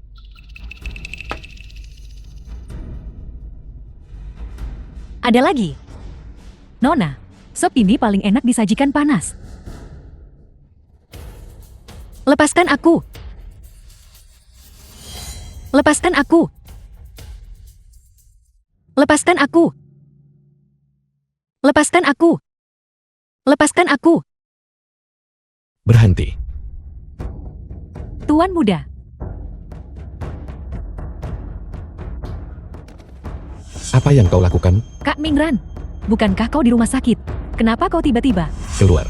Ada lagi. Nona, sup ini paling enak disajikan panas. Lepaskan aku. Lepaskan aku. Lepaskan aku. Lepaskan aku. Lepaskan aku. Berhenti. Tuan muda, Apa yang kau lakukan? Kak Mingran, bukankah kau di rumah sakit? Kenapa kau tiba-tiba? Keluar.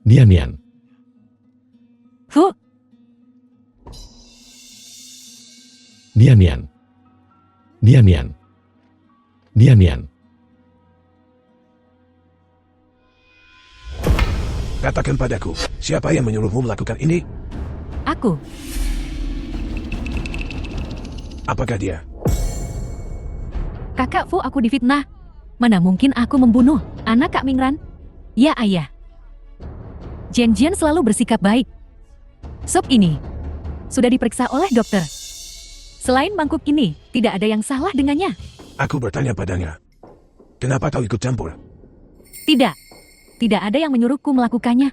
Nian. Fu, Nian. Katakan padaku, siapa yang menyuruhmu melakukan ini? aku. Apakah dia? Kakak Fu, aku difitnah. Mana mungkin aku membunuh anak Kak Mingran? Ya ayah. Jian selalu bersikap baik. Sup ini sudah diperiksa oleh dokter. Selain mangkuk ini, tidak ada yang salah dengannya. Aku bertanya padanya. Kenapa kau ikut campur? Tidak. Tidak ada yang menyuruhku melakukannya.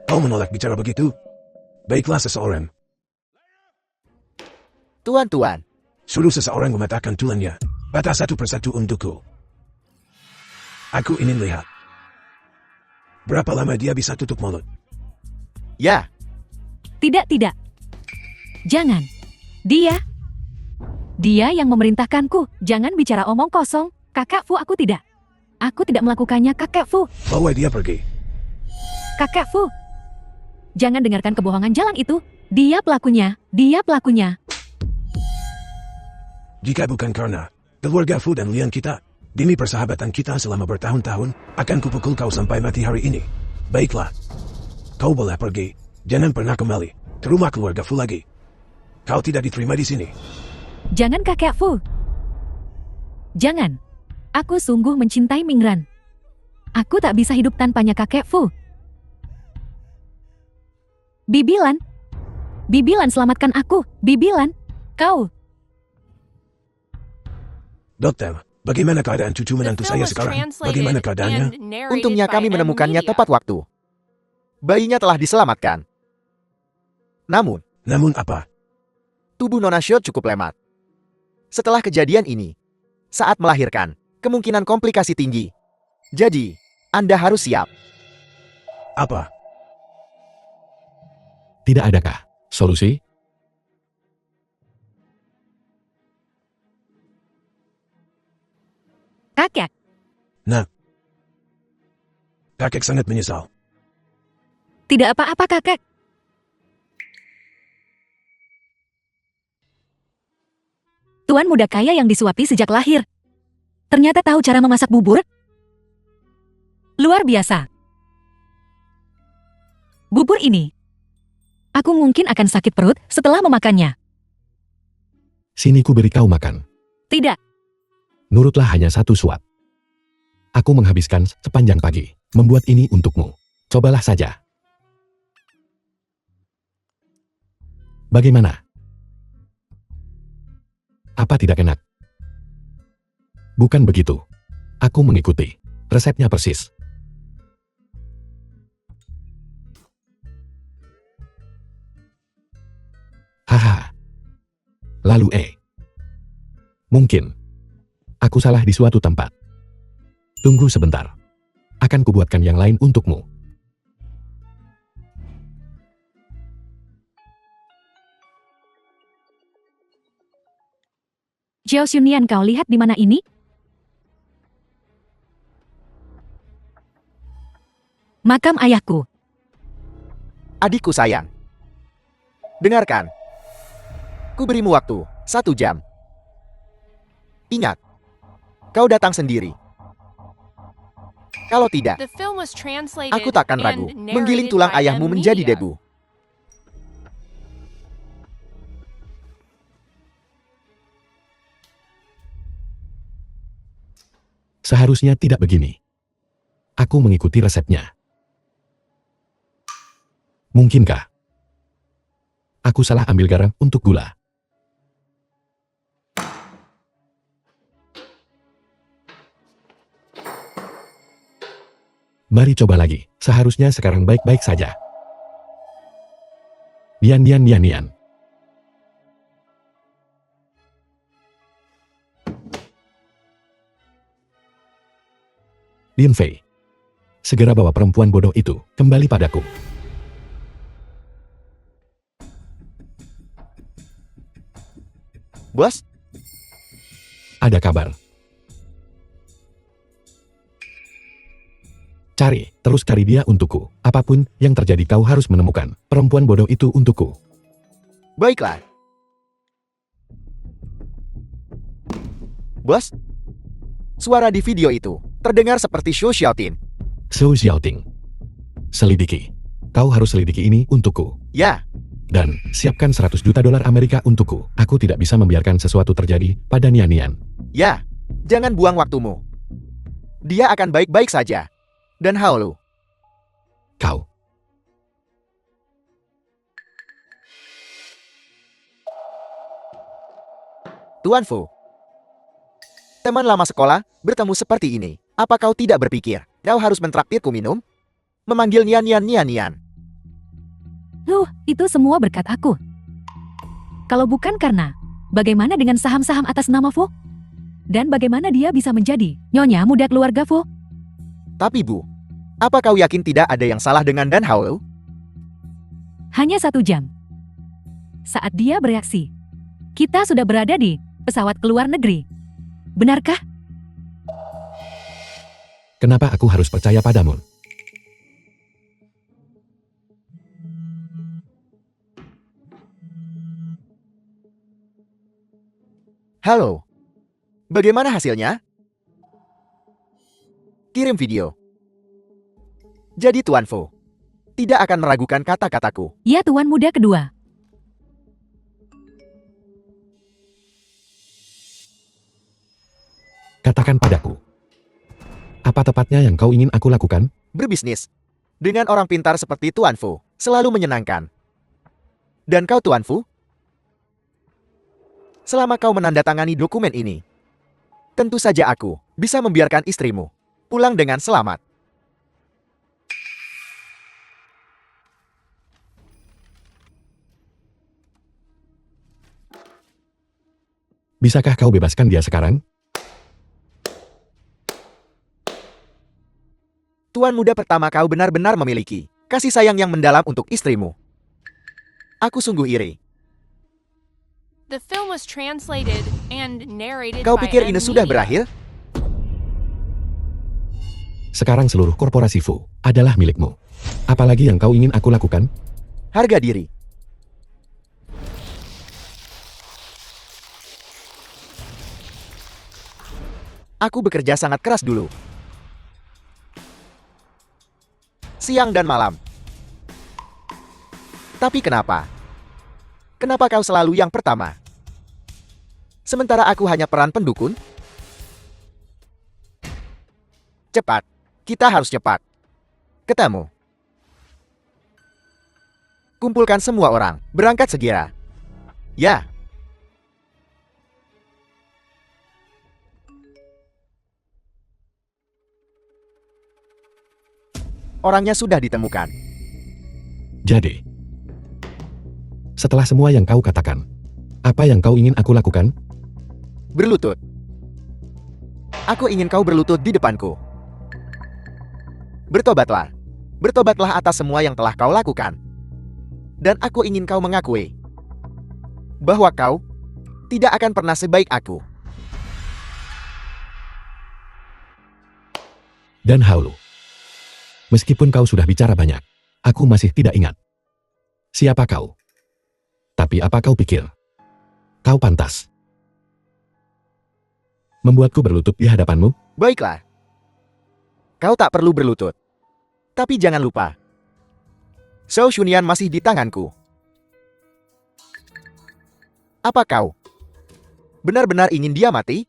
Kau menolak bicara begitu? Baiklah seseorang. Tuan-tuan, Suruh seseorang mematakan tulangnya. Patah satu persatu untukku. Aku ingin lihat. Berapa lama dia bisa tutup mulut? ya, Tidak. Jangan. Dia yang memerintahkanku. Jangan bicara omong kosong. Kakak Fu, aku tidak. Aku tidak melakukannya, Kakak Fu. Bawa dia pergi. Kakak Fu. Jangan dengarkan kebohongan jalan itu. Dia pelakunya. Jika bukan karena keluarga Fu dan Lian kita, demi persahabatan kita selama bertahun-tahun, akan kupukul kau sampai mati hari ini. Baiklah. Kau boleh pergi. Jangan pernah kembali ke rumah keluarga Fu lagi. Kau tidak diterima di sini. Jangan, Kakak Fu. Jangan. Aku sungguh mencintai Mingran. Aku tak bisa hidup tanpanya, Kakek Fu. Bibilan, selamatkan aku. Bibilan, kau. Dokter, bagaimana keadaan cucu The menantu film saya was sekarang? translated Bagaimana keadaannya? and narrated Untungnya by kami menemukannya M-Media. tepat waktu. Bayinya telah diselamatkan. Namun, apa? tubuh Nona Xiao cukup lemah. Setelah kejadian ini, saat melahirkan, kemungkinan komplikasi tinggi. Jadi, Anda harus siap. Apa? Tidak adakah solusi? Kakek, Nah. Kakek sangat menyesal. tidak apa-apa, Kakek. Tuan muda kaya yang disuapi sejak lahir. Ternyata tahu cara memasak bubur? Luar biasa. Bubur ini, aku mungkin akan sakit perut setelah memakannya. Sini ku beri kau makan. Tidak, Nurutlah hanya satu suap. Aku menghabiskan sepanjang pagi. membuat ini untukmu. Cobalah saja. Bagaimana? Apa tidak enak? Bukan begitu. Aku mengikuti. Resepnya persis. Haha. Lalu mungkin aku salah di suatu tempat. Tunggu sebentar. Akan kubuatkan yang lain untukmu. Xiao Xunyan, kau lihat di mana ini? Makam ayahku. Adikku sayang. Dengarkan. Ku berimu waktu 1 jam. Ingat, kau datang sendiri. Kalau tidak, The film was translated aku takkan ragu and menggiling narrated tulang by ayahmu M menjadi Media. debu. Seharusnya tidak begini. Aku mengikuti resepnya. Mungkinkah aku salah ambil garam untuk gula? Mari coba lagi. Seharusnya sekarang baik-baik saja. Nian. Lin Fei, segera bawa perempuan bodoh itu kembali padaku. Bos, Ada kabar. Terus cari dia untukku. Apapun yang terjadi kau harus menemukan perempuan bodoh itu untukku. baiklah. Bos, suara di video itu terdengar seperti Shou Xiaotin. Shou Xiaoting. Selidiki. Kau harus selidiki ini untukku. Ya, Dan siapkan 100 juta dolar Amerika untukku. Aku tidak bisa membiarkan sesuatu terjadi pada Nian. ya, jangan buang waktumu. Dia akan baik-baik saja. Dan Haolu, Kau. Tuan Fu. Teman lama sekolah bertemu seperti ini. Apa kau tidak berpikir kau harus mentraktirku minum? Memanggil Nian. Itu semua berkat aku. Kalau bukan karena, bagaimana dengan saham-saham atas nama Fu? Dan bagaimana dia bisa menjadi nyonya muda keluarga Fu? Tapi Bu, apa kau yakin tidak ada yang salah dengan Dan Haolu? Hanya 1 jam. Saat dia bereaksi, kita sudah berada di pesawat ke luar negeri. Benarkah? Kenapa aku harus percaya padamu? Halo. Bagaimana hasilnya? Kirim video. Jadi Tuan Fu, tidak akan meragukan kata-kataku. Ya, tuan muda kedua. Katakan padaku. Apa tepatnya yang kau ingin aku lakukan? Berbisnis dengan orang pintar seperti Tuan Fu selalu menyenangkan. Dan kau Tuan Fu? Selama kau menandatangani dokumen ini, tentu saja aku bisa membiarkan istrimu pulang dengan selamat. Bisakah kau bebaskan dia sekarang? Tuan muda pertama kau benar-benar memiliki kasih sayang yang mendalam untuk istrimu. Aku sungguh iri. The film was translated and narrated Kau by pikir M ini sudah Media. berakhir? Sekarang seluruh korporasi Fu adalah milikmu. Apalagi yang kau ingin aku lakukan? Harga diri. Aku bekerja sangat keras dulu. Siang dan malam. Tapi kenapa? Kenapa kau selalu yang pertama? Sementara aku hanya peran pendukun? Cepat. Kita harus cepat. ketemu. Kumpulkan semua orang, berangkat segera. Ya. Orangnya sudah ditemukan. Jadi, setelah semua yang kau katakan, apa yang kau ingin aku lakukan? Berlutut. Aku ingin kau berlutut di depanku. Bertobatlah. Bertobatlah atas semua yang telah kau lakukan. Dan aku ingin kau mengakui bahwa kau tidak akan pernah sebaik aku. Dan Haulu, meskipun kau sudah bicara banyak, aku masih tidak ingat. Siapa kau? Tapi apa kau pikir? Kau pantas membuatku berlutut di hadapanmu? Baiklah. Kau tak perlu berlutut. Tapi jangan lupa, Zhao Shunyan masih di tanganku. Apa kau benar-benar ingin dia mati?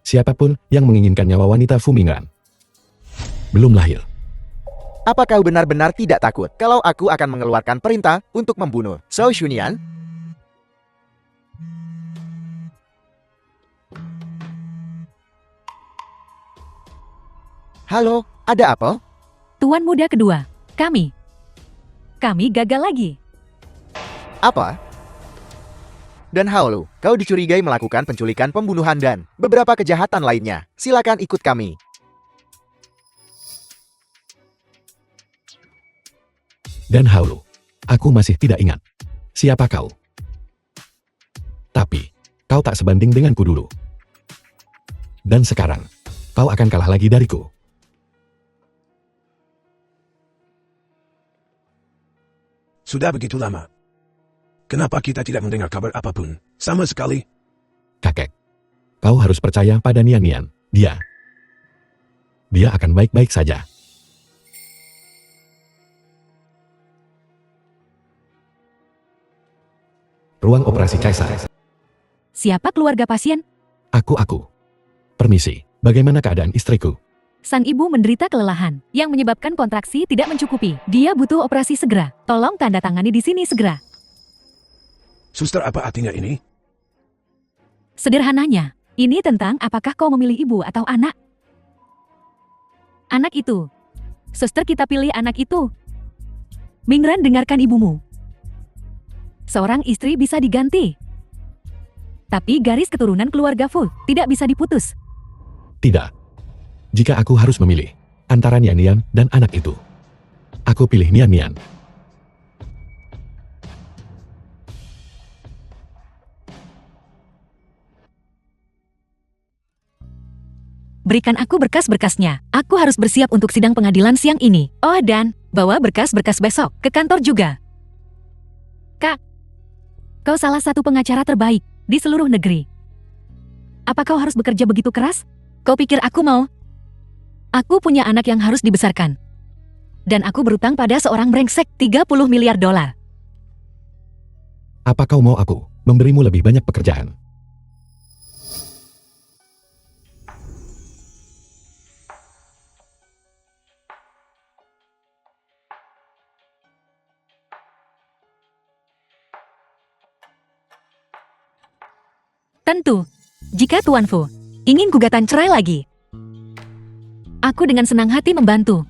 Siapapun yang menginginkan nyawa wanita Fumingan belum lahir. Apa kau benar-benar tidak takut kalau aku akan mengeluarkan perintah untuk membunuh Zhao Shunyan? Halo, ada apa? Tuan muda kedua, kami gagal lagi. Apa? Dan Haolu, kau dicurigai melakukan penculikan, pembunuhan, dan beberapa kejahatan lainnya. Silakan ikut kami. Dan Haulu, aku masih tidak ingat. Siapa kau? Tapi, kau tak sebanding denganku dulu. Dan sekarang, kau akan kalah lagi dariku. Sudah begitu lama. Kenapa kita tidak mendengar kabar apapun? Sama sekali. Kakek, kau harus percaya pada Nian Nian. Dia akan baik-baik saja. Ruang operasi Kaisar. Siapa keluarga pasien? Aku. Permisi, bagaimana keadaan istriku? Sang ibu menderita kelelahan yang menyebabkan kontraksi tidak mencukupi. Dia butuh operasi segera. Tolong tanda tangani di sini segera. Suster, apa artinya ini? Sederhananya, ini tentang apakah kau memilih ibu atau anak. Anak itu. Suster, kita pilih anak itu. Mingran, dengarkan ibumu. Seorang istri bisa diganti. Tapi garis keturunan keluarga Fu tidak bisa diputus. Tidak. Jika aku harus memilih antara Nian Nian dan anak itu, aku pilih Nian Nian. Berikan aku berkas-berkasnya. Aku harus bersiap untuk sidang pengadilan siang ini. Oh, dan bawa berkas-berkas besok ke kantor juga. Kak, kau salah satu pengacara terbaik di seluruh negeri. Apa kau harus bekerja begitu keras? Kau pikir aku mau? Aku punya anak yang harus dibesarkan. Dan aku berutang pada seorang brengsek $30 miliar. Apa kau mau aku memberimu lebih banyak pekerjaan? Tentu, jika Tuan Fu ingin gugatan cerai lagi, aku dengan senang hati membantu.